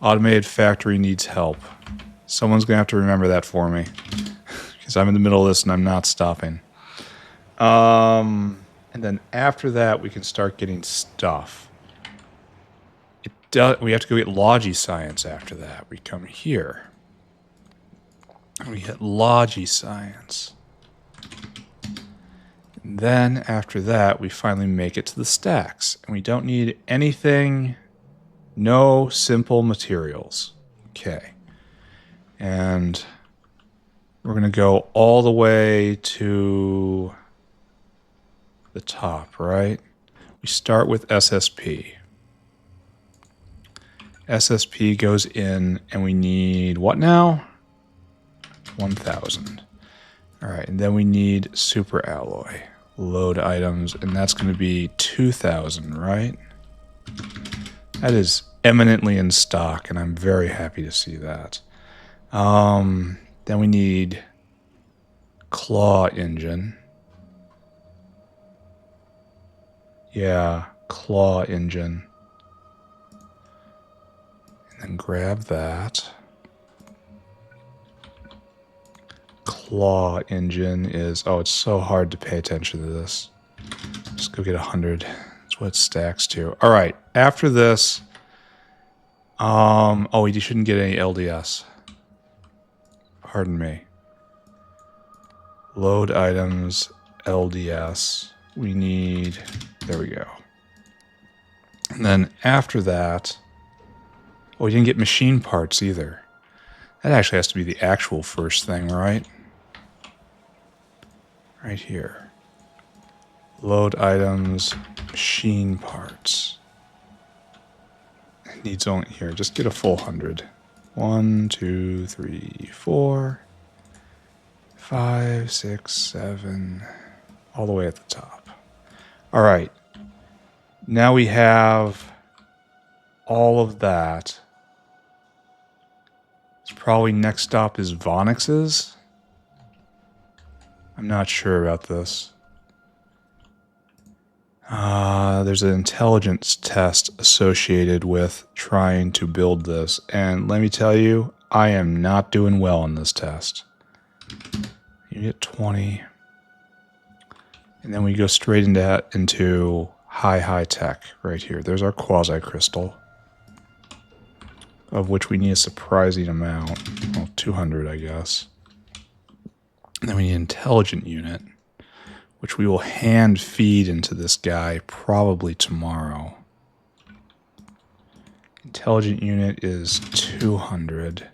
Speaker 1: Automated factory needs help. Someone's going to have to remember that for me because I'm in the middle of this and I'm not stopping. And then after that, we can start getting stuff. We have to go get Logi Science after that. We come here. And we hit Logi Science. And then after that, we finally make it to the stacks. And we don't need anything, no simple materials. Okay. And we're going to go all the way to the top, right? We start with SSP. SSP goes in, and we need what now? 1,000. All right, and then we need super alloy. Load items, and that's going to be 2,000, right? That is eminently in stock, and I'm very happy to see that. Then we need claw engine. Yeah, claw engine. And then grab that. Claw engine is... Oh, it's so hard to pay attention to this. Just go get 100. That's what it stacks to. All right, after this... Oh, we shouldn't get any LDS. Pardon me. Load items, LDS. We need... There we go. And then after that... Oh, we didn't get machine parts either. That actually has to be the actual first thing, right? Right here. Load items, machine parts. It needs only... Here, just get a full 100. 1, 2, 3, 4, 5, 6, 7... All the way at the top. All right. Now we have all of that. It's probably next stop is Vonix's. I'm not sure about this. There's an intelligence test associated with trying to build this. And let me tell you, I am not doing well on this test. You get 20. And then we go straight into high tech right here. There's our quasi-crystal, of which we need a surprising amount. Well, 200, I guess. And then we need an intelligent unit, which we will hand feed into this guy probably tomorrow. Intelligent unit is 200.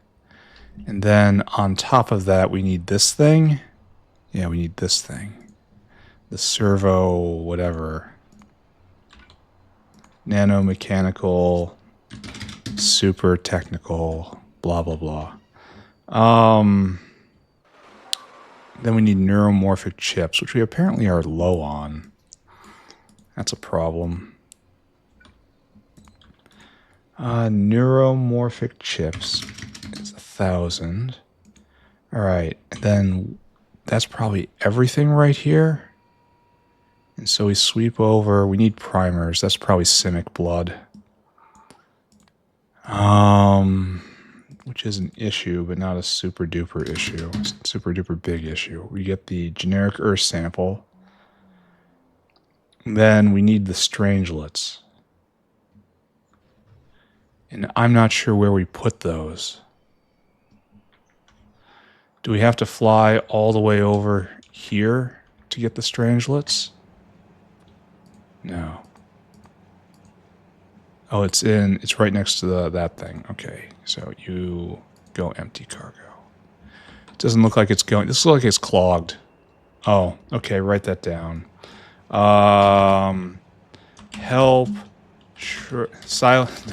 Speaker 1: And then on top of that, we need this thing. Yeah, we need this thing. The servo, whatever. Nanomechanical, super technical, blah, blah, blah. Then we need neuromorphic chips, which we apparently are low on. That's a problem. Neuromorphic chips is 1,000. All right, and then that's probably everything right here. And so we sweep over. We need primers. That's probably Simik blood. Which is an issue, but not a super duper issue. Super duper big issue. We get the generic Earth sample. Then we need the strangelets. And I'm not sure where we put those. Do we have to fly all the way over here to get the strangelets? No. Oh, it's right next to that thing. Okay, so you go empty cargo. It doesn't look like it's going. This looks like it's clogged. Oh, okay, write that down. Help. Silence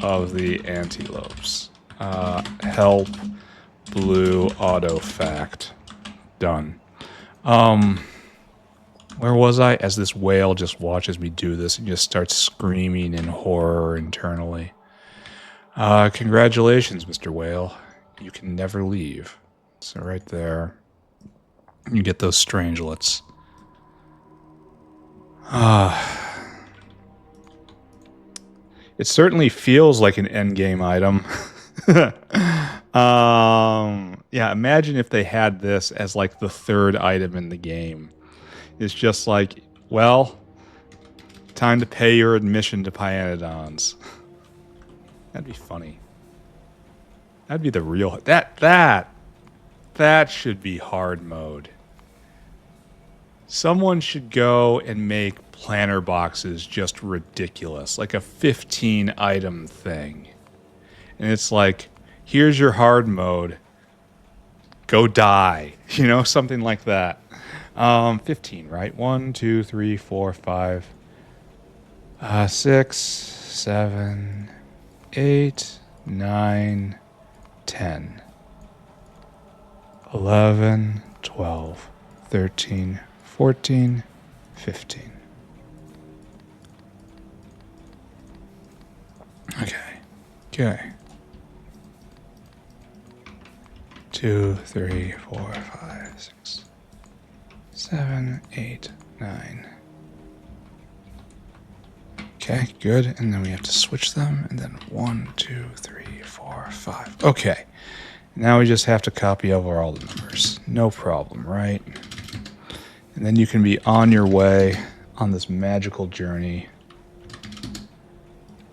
Speaker 1: of the antelopes. Help. Blue auto fact. Done. Where was I? As this whale just watches me do this and just starts screaming in horror internally. Congratulations, Mr. Whale. You can never leave. So right there, you get those strangelets. It certainly feels like an endgame item. Yeah, imagine if they had this as like the third item in the game. It's just like, well, time to pay your admission to Pyanodons. That'd be funny. That'd be the real... That should be hard mode. Someone should go and make planner boxes just ridiculous. Like a 15-item thing. And it's like, here's your hard mode. Go die. You know, something like that. 15, right? 1, 2, 3, 4, 5, 6, 7, 8, 9, 10, 11, 12, 13, 14, 15. Okay. 2, 3, 4, 5, 6, 7, 8, 9. Okay, good. And then we have to switch them. And then 1, 2, 3, 4, 5. Okay. Now we just have to copy over all the numbers. No problem, right? And then you can be on your way on this magical journey.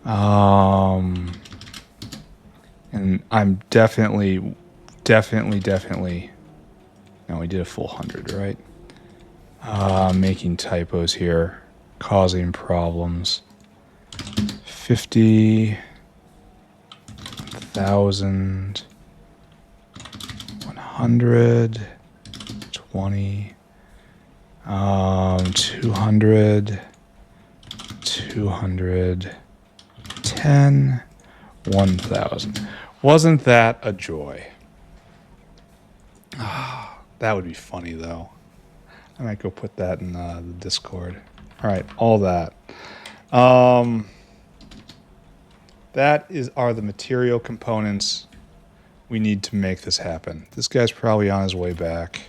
Speaker 1: And I'm definitely. No, we did a full 100, right? Making typos here, causing problems. 50,000, 100, 20, 200, 200, 10, 1,000. Wasn't that a joy? That would be funny, though. I might go put that in the Discord. All right, all that. That are the material components we need to make this happen. This guy's probably on his way back.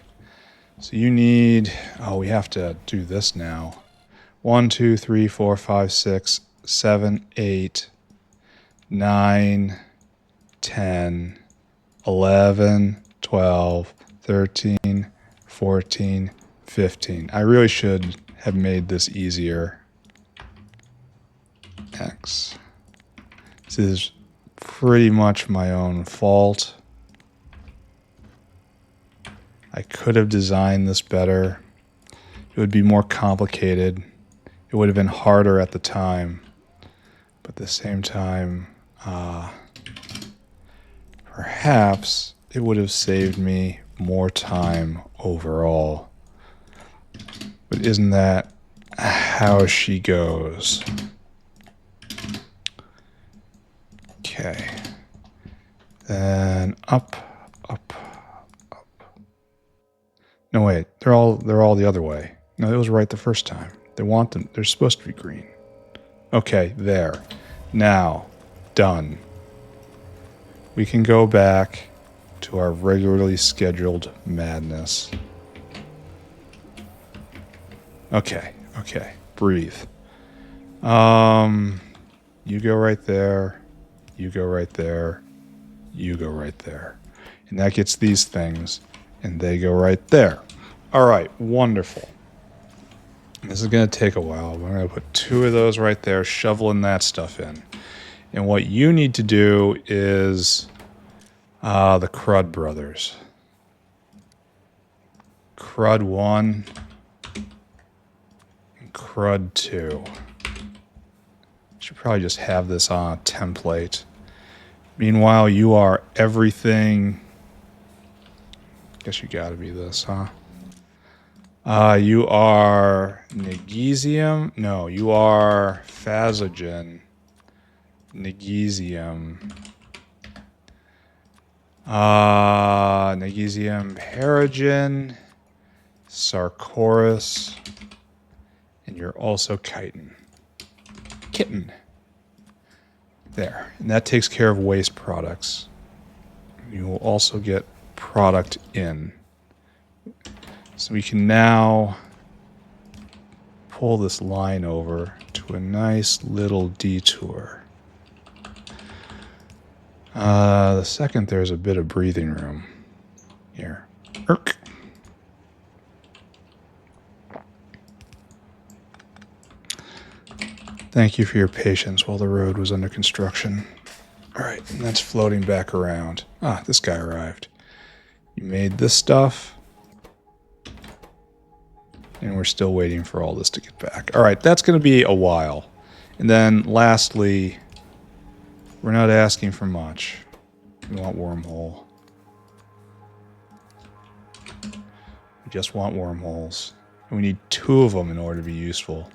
Speaker 1: So you need... Oh, we have to do this now. 1, 2, 3, 4, 5, 6, 7, 8, 9, 10, 11, 12, 13, 14, 15. I really should have made this easier. X. This is pretty much my own fault. I could have designed this better. It would be more complicated. It would have been harder at the time. But at the same time, perhaps it would have saved me more time overall. But isn't that how she goes? Okay. Then up, up, up. No, wait. They're all the other way. No, it was right the first time. They want them. They're supposed to be green. Okay, there. Now, done. We can go back to our regularly scheduled madness. Okay, okay. Breathe. You go right there. You go right there. You go right there. And that gets these things. And they go right there. All right, wonderful. This is going to take a while. We're going to put 2 of those right there, shoveling that stuff in. And what you need to do is the Crud Brothers. Crud 1 and Crud 2. Should probably just have this on a template. Meanwhile, you are everything. Guess you gotta be this, huh? You are Negesium. No, you are Phasogen. Negesium. Negesium Perogen. Sarcoris. And you're also chitin. Kitten. There. And that takes care of waste products. You will also get product in. So we can now pull this line over to a nice little detour. The second there's a bit of breathing room. Here. Irk. Thank you for your patience while the road was under construction. Alright, and that's floating back around. Ah, this guy arrived. You made this stuff. And we're still waiting for all this to get back. Alright, that's going to be a while. And then, lastly, we're not asking for much. We want Wyrmhole. We just want wormholes. And we need 2 of them in order to be useful.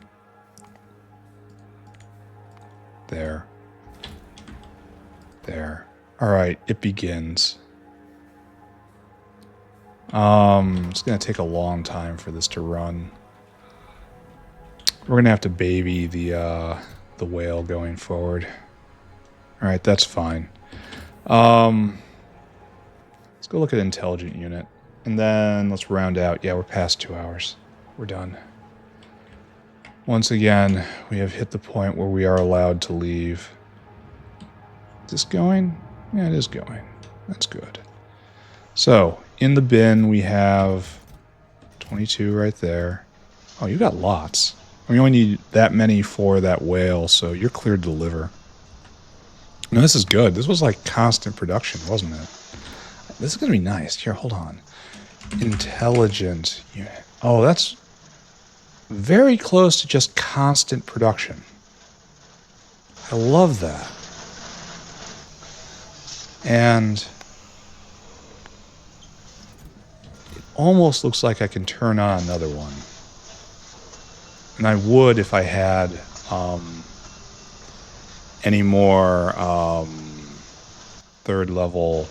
Speaker 1: There. There. Alright, it begins. It's going to take a long time for this to run. We're going to have to baby the whale going forward. Alright, that's fine. Let's go look at intelligent unit. And then let's round out. Yeah, we're past 2 hours. We're done. Once again, we have hit the point where we are allowed to leave. Is this going? Yeah, it is going. That's good. So, in the bin, we have 22 right there. Oh, you got lots. We only need that many for that whale, so you're cleared to deliver. No, this is good. This was like constant production, wasn't it? This is going to be nice. Here, hold on. Intelligent unit. Oh, that's very close to just constant production. I love that. And it almost looks like I can turn on another one. And I would if I had any more third level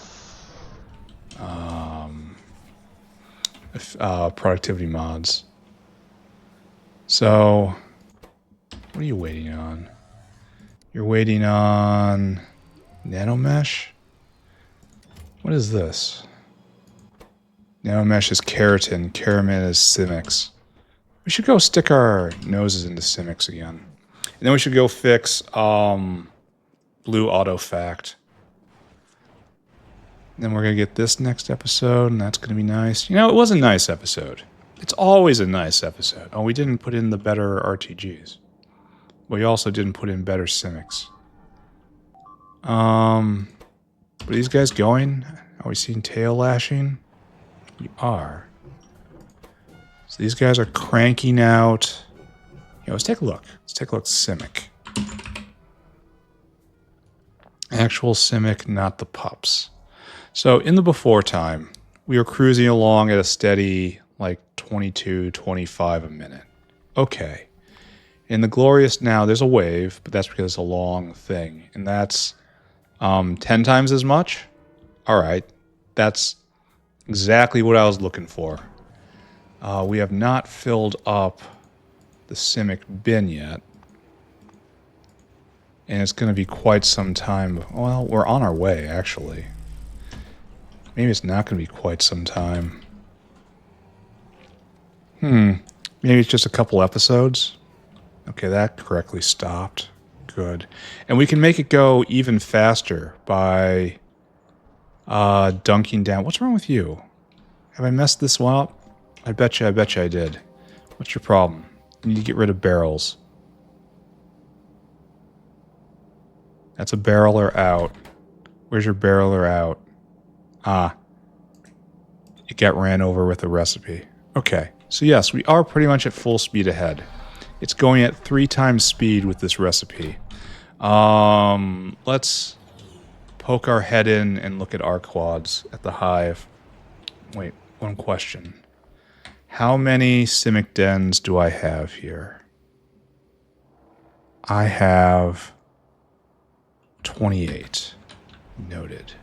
Speaker 1: productivity mods. So, what are you waiting on? You're waiting on nanomesh? What is this? Nanomesh is keratin. Keratin is Simics. We should go stick our noses into Simics again. And then we should go fix blue autofact. And then we're going to get this next episode, and that's going to be nice. You know, it was a nice episode. It's always a nice episode. Oh, we didn't put in the better RTGs. We also didn't put in better Simics. Are these guys going? Are we seeing tail lashing? We are. So these guys are cranking out. Yeah, let's take a look. Let's take a look at Simic. Actual Simic, not the pups. So in the before time, we were cruising along at a steady like 22, 25 a minute. Okay. In the glorious now, there's a wave, but that's because it's a long thing. And that's 10 times as much? All right. That's exactly what I was looking for. We have not filled up the Simic bin yet. And it's going to be quite some time. Well, we're on our way, actually. Maybe it's not going to be quite some time. Maybe it's just a couple episodes. Okay, that correctly stopped. Good. And we can make it go even faster by dunking down. What's wrong with you? Have I messed this one up? I bet you I did. What's your problem? You need to get rid of barrels. That's a barreler out. Where's your barreler out? Ah. It got ran over with a recipe. Okay. So yes, we are pretty much at full speed ahead. It's going at 3 times speed with this recipe. Let's poke our head in and look at our quads at the hive. Wait, one question. How many Simic dens do I have here? I have 28. Noted.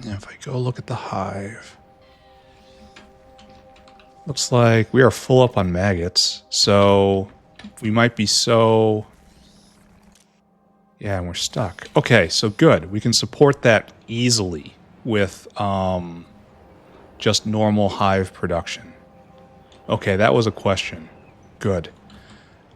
Speaker 1: Now if I go look at the hive, looks like we are full up on maggots, so we might be so... Yeah, and we're stuck. Okay, so good. We can support that easily with just normal hive production. Okay, that was a question. Good.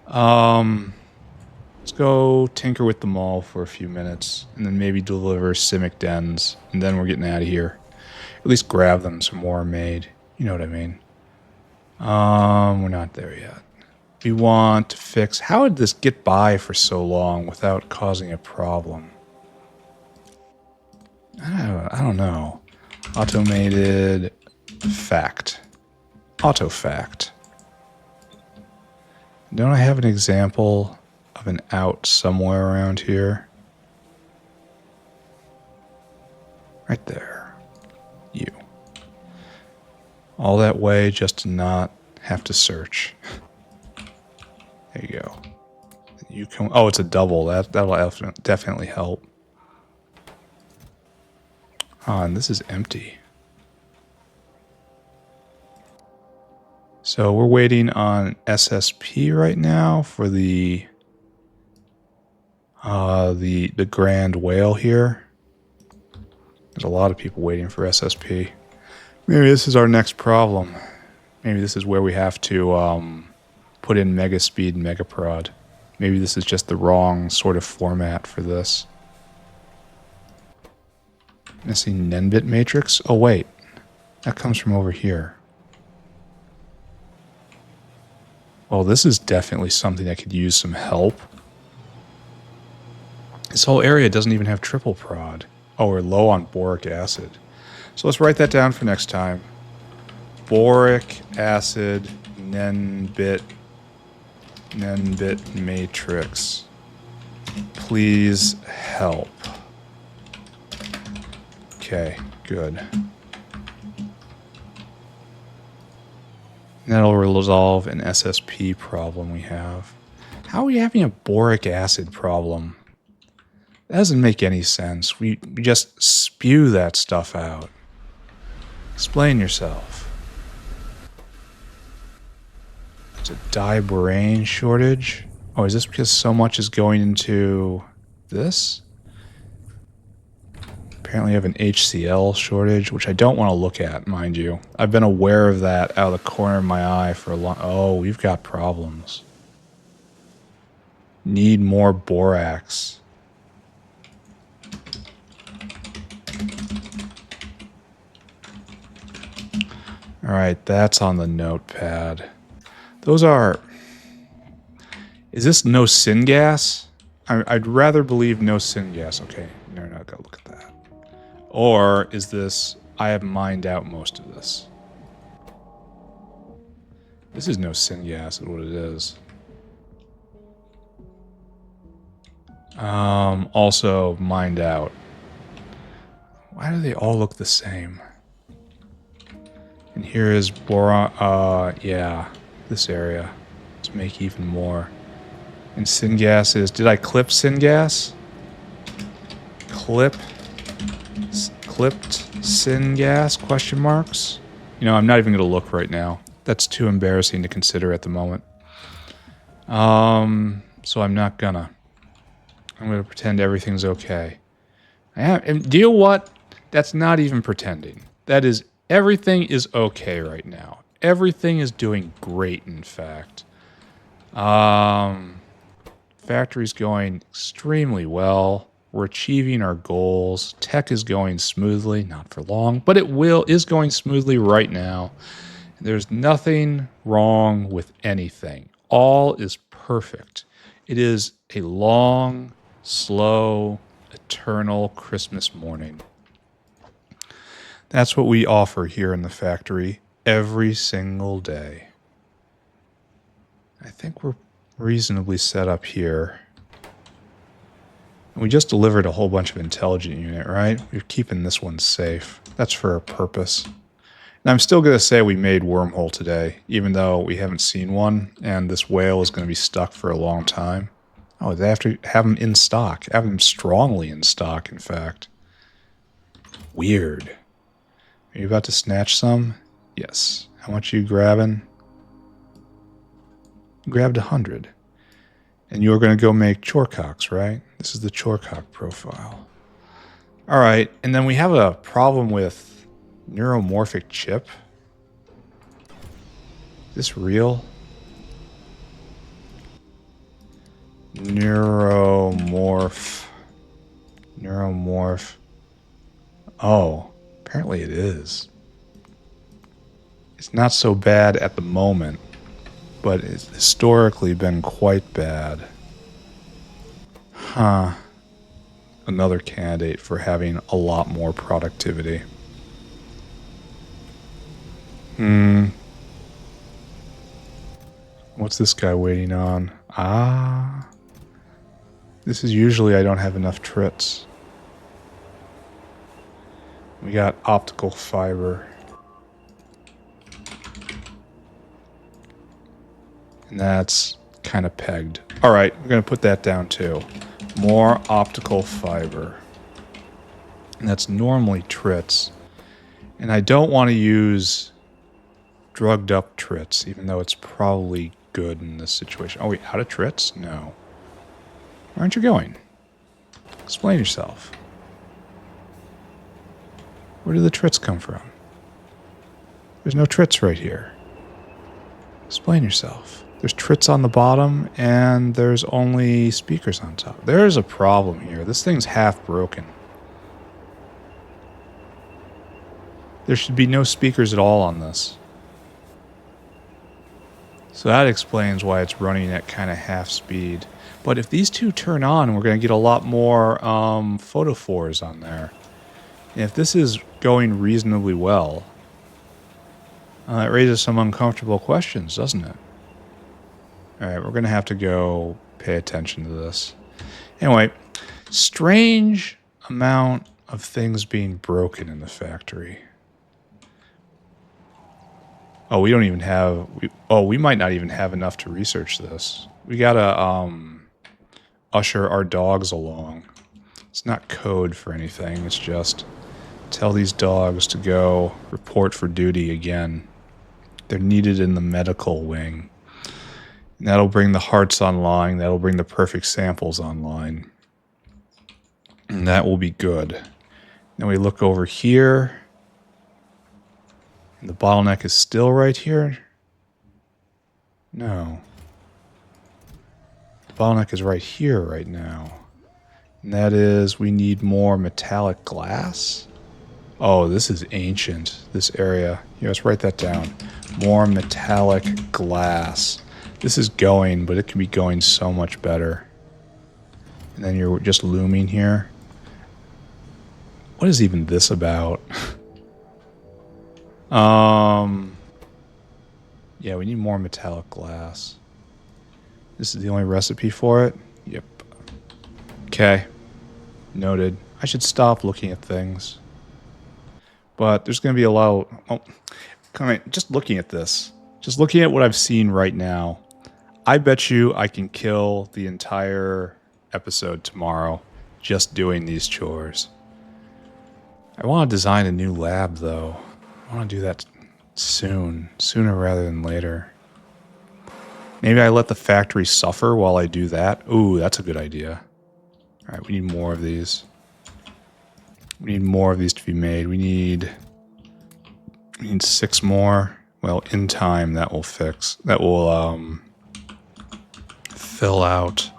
Speaker 1: Let's go tinker with them all for a few minutes, and then maybe deliver Simic dens, and then we're getting out of here. At least grab them some more made. You know what I mean. We're not there yet. We want to fix... How did this get by for so long without causing a problem? I don't know. Automated fact. Autofact. Don't I have an example of an out somewhere around here? Right there. You. All that way just to not have to search. There you go. You can... Oh, it's a double. That'll definitely help. Ah, and this is empty. So we're waiting on SSP right now for the grand whale here. There's a lot of people waiting for SSP. Maybe this is our next problem. Maybe this is where we have to put in Mega Speed Mega Prod. Maybe this is just the wrong sort of format for this. Missing Nenbit matrix? Oh wait, that comes from over here. Well, this is definitely something that could use some help. This whole area doesn't even have triple prod. Oh, we're low on boric acid. So let's write that down for next time. Boric acid, Nenbit matrix. Please help. Okay, good. And that'll resolve an SSP problem we have. How are we having a boric acid problem? That doesn't make any sense. We just spew that stuff out. Explain yourself. It's a dye brain shortage. Oh, is this because so much is going into this? Apparently I have an HCl shortage, which I don't want to look at, mind you. I've been aware of that out of the corner of my eye for a long... Oh, we've got problems. Need more borax. Alright, that's on the notepad. Those are... Is this no syngas? I'd rather believe no syngas. Okay, no, not gonna look at that. Or is this... I have mined out most of this. This is no syngas, is what it is. Also mined out. Why do they all look the same? And here is boron. Yeah, this area. Let's make even more. And syngas is. Did I clip syngas? Clipped syngas? Question marks. You know, I'm not even going to look right now. That's too embarrassing to consider at the moment. So I'm not gonna. I'm gonna pretend everything's okay. And do you know what? That's not even pretending. That is, everything is okay right now. Everything is doing great, in fact. Factory's going extremely well. We're achieving our goals. Tech is going smoothly, not for long, but it is going smoothly right now. There's nothing wrong with anything. All is perfect. It is a long, slow, eternal Christmas morning. That's what we offer here in the factory every single day. I think we're reasonably set up here. And we just delivered a whole bunch of intelligent unit, right? We're keeping this one safe. That's for a purpose. And I'm still going to say we made Wyrmhole today, even though we haven't seen one, and this whale is going to be stuck for a long time. Oh, they have to have them in stock. Have them strongly in stock, in fact. Weird. Are you about to snatch some? Yes. How much are you grabbing? You grabbed 100. And you're going to go make chorecocks, right? This is the chorecock profile. All right, and then we have a problem with neuromorphic chip. Is this real? Neuromorph. Oh, apparently it is. It's not so bad at the moment, but it's historically been quite bad. Huh. Another candidate for having a lot more productivity. What's this guy waiting on? Ah. This is usually I don't have enough trits. We got optical fiber. And that's kind of pegged. All right, we're going to put that down too. More optical fiber. And that's normally trits. And I don't want to use drugged up trits, even though it's probably good in this situation. Are we out of trits? No. Where aren't you going? Explain yourself. Where do the trits come from? There's no trits right here. Explain yourself. There's trits on the bottom, and there's only speakers on top. There's a problem here. This thing's half broken. There should be no speakers at all on this. So that explains why it's running at kind of half speed. But if these two turn on, we're going to get a lot more photophores on there. And if this is going reasonably well, it raises some uncomfortable questions, doesn't it? Alright, we're going to have to go pay attention to this. Anyway, strange amount of things being broken in the factory. Oh, we don't even have... we might not even have enough to research this. We gotta usher our dogs along. It's not code for anything. It's just tell these dogs to go report for duty again. They're needed in the medical wing. And that'll bring the hearts online. That'll bring the perfect samples online. And that will be good. Then we look over here. And the bottleneck is still right here. No. The bottleneck is right here right now. And that is, we need more metallic glass. Oh, this is ancient, this area. Here, let's write that down. More metallic glass. This is going, but it can be going so much better. And then you're just looming here. What is even this about? Yeah, we need more metallic glass. This is the only recipe for it? Yep. Okay. Noted. I should stop looking at things. But there's going to be a lot of... Oh, come on, just looking at this. Just looking at what I've seen right now. I bet you I can kill the entire episode tomorrow just doing these chores. I want to design a new lab, though. I want to do that soon. Sooner rather than later. Maybe I let the factory suffer while I do that. Ooh, that's a good idea. Alright, we need more of these. We need more of these to be made. We need 6 more. Well, in time, that will fix. That will, fill out.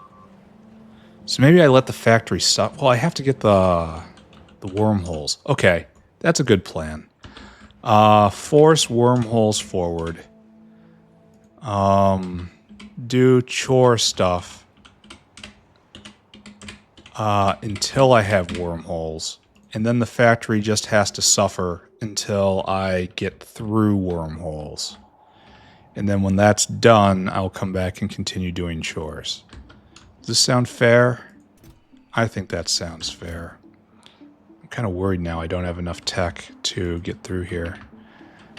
Speaker 1: So maybe I let the factory suffer. Well, I have to get the wormholes. Okay, that's a good plan. Force wormholes forward. Do chore stuff until I have wormholes. And then the factory just has to suffer until I get through wormholes. And then when that's done, I'll come back and continue doing chores. Does this sound fair? I think that sounds fair. I'm kind of worried now I don't have enough tech to get through here.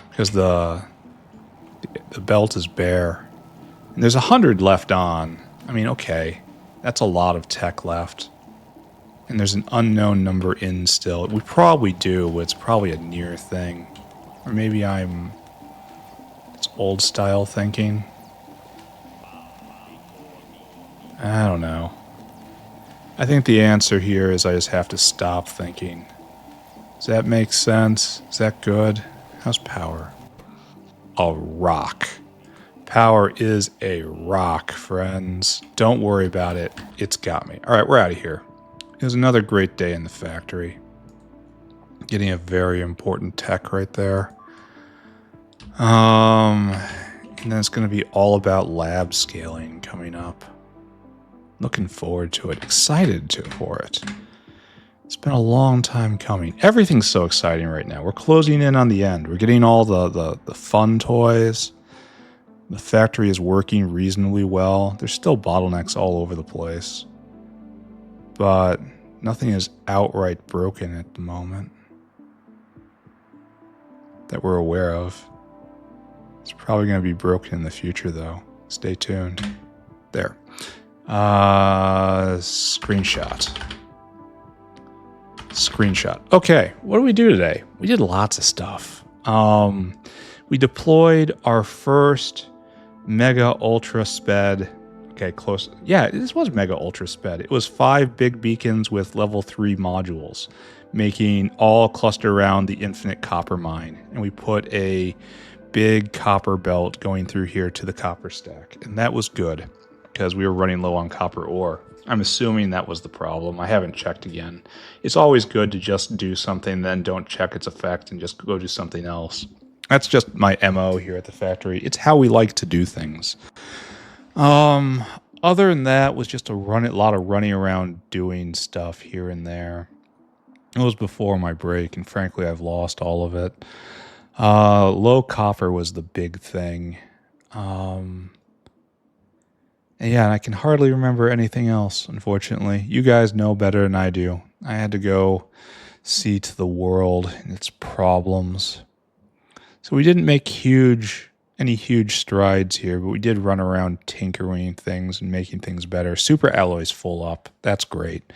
Speaker 1: Because the belt is bare. And there's 100 left on. I mean, okay. That's a lot of tech left. And there's an unknown number in still. We probably do, but it's probably a near thing. Or maybe it's old style thinking. I don't know. I think the answer here is I just have to stop thinking. Does that make sense? Is that good? How's power? A rock. Power is a rock, friends. Don't worry about it. It's got me. All right, we're out of here. It was another great day in the factory. Getting a very important tech right there. And then it's going to be all about lab scaling coming up. Looking forward to it. Excited for it. It's been a long time coming. Everything's so exciting right now. We're closing in on the end. We're getting all the fun toys. The factory is working reasonably well. There's still bottlenecks all over the place. But nothing is outright broken at the moment that we're aware of. It's probably going to be broken in the future, though. Stay tuned. There. Screenshot. Okay, what did we do today? We did lots of stuff. We deployed our first Mega Ultra Sped. Okay, close. Yeah, this was Mega Ultra Sped. It was 5 big beacons with level 3 modules, making all cluster around the infinite copper mine. And we put a big copper belt going through here to the copper stack. And that was good, because we were running low on copper ore. I'm assuming that was the problem. I haven't checked again. It's always good to just do something, then don't check its effect and just go do something else. That's just my MO here at the factory. It's how we like to do things. Other than that was just a lot of running around doing stuff here and there. It was before my break, and frankly, I've lost all of it. Low copper was the big thing. And I can hardly remember anything else, unfortunately. You guys know better than I do. I had to go see to the world and its problems. So we didn't make any huge strides here, but we did run around tinkering things and making things better. Super alloy's full up. That's great.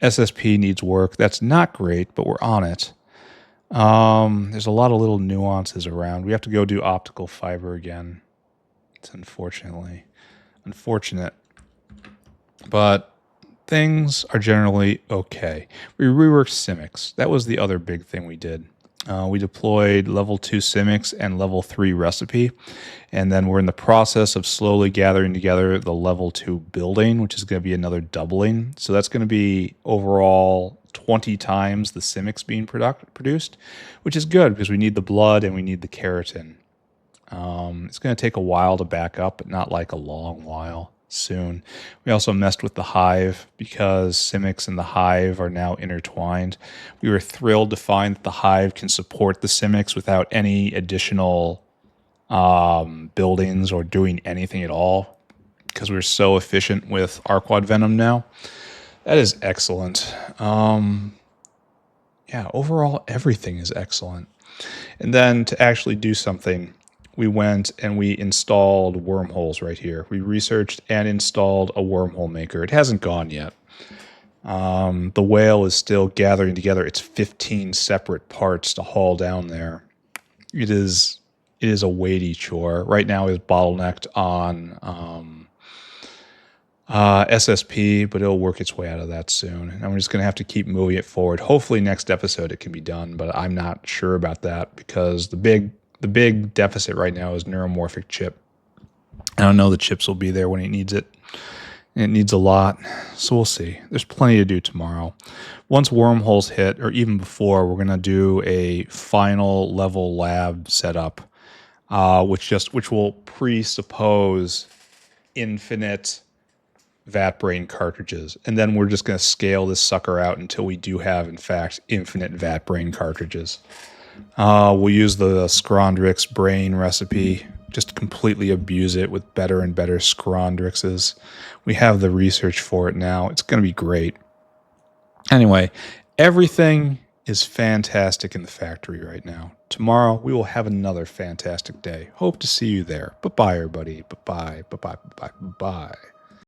Speaker 1: SSP needs work. That's not great, but we're on it. There's a lot of little nuances around. We have to go do optical fiber again. It's unfortunately. Unfortunate. But things are generally okay. We reworked Simics. That was the other big thing we did. We deployed level 2 Simics and level 3 recipe, and then we're in the process of slowly gathering together the level 2 building, which is going to be another doubling. So that's going to be overall 20 times the Simics being produced, which is good because we need the blood and we need the keratin. It's going to take a while to back up, but not like a long while. Soon. We also messed with the hive because Simics and the hive are now intertwined. We were thrilled to find that the hive can support the Simics without any additional buildings or doing anything at all because we're so efficient with Arquad Venom now. That is excellent. Yeah, overall everything is excellent. And then to actually do something, we went and we installed wormholes right here. We researched and installed a wormhole maker. It hasn't gone yet. The whale is still gathering together its 15 separate parts to haul down there. It is a weighty chore. Right now it's bottlenecked on SSP, but it'll work its way out of that soon. And I'm just going to have to keep moving it forward. Hopefully next episode it can be done, but I'm not sure about that because the big deficit right now is neuromorphic chip. I don't know the chips will be there when it needs it. It needs a lot, so we'll see. There's plenty to do tomorrow. Once wormholes hit, or even before, we're going to do a final level lab setup, which will presuppose infinite vat brain cartridges, and then we're just going to scale this sucker out until we do have, in fact, infinite vat brain cartridges. We'll use the Scrondrix brain recipe, just completely abuse it with better and better Scrondrixes. We have the research for it now. It's going to be great. Anyway, everything is fantastic in the factory right now. Tomorrow, we will have another fantastic day. Hope to see you there. Bye-bye, everybody. Bye-bye. Bye-bye. Bye-bye. Bye-bye.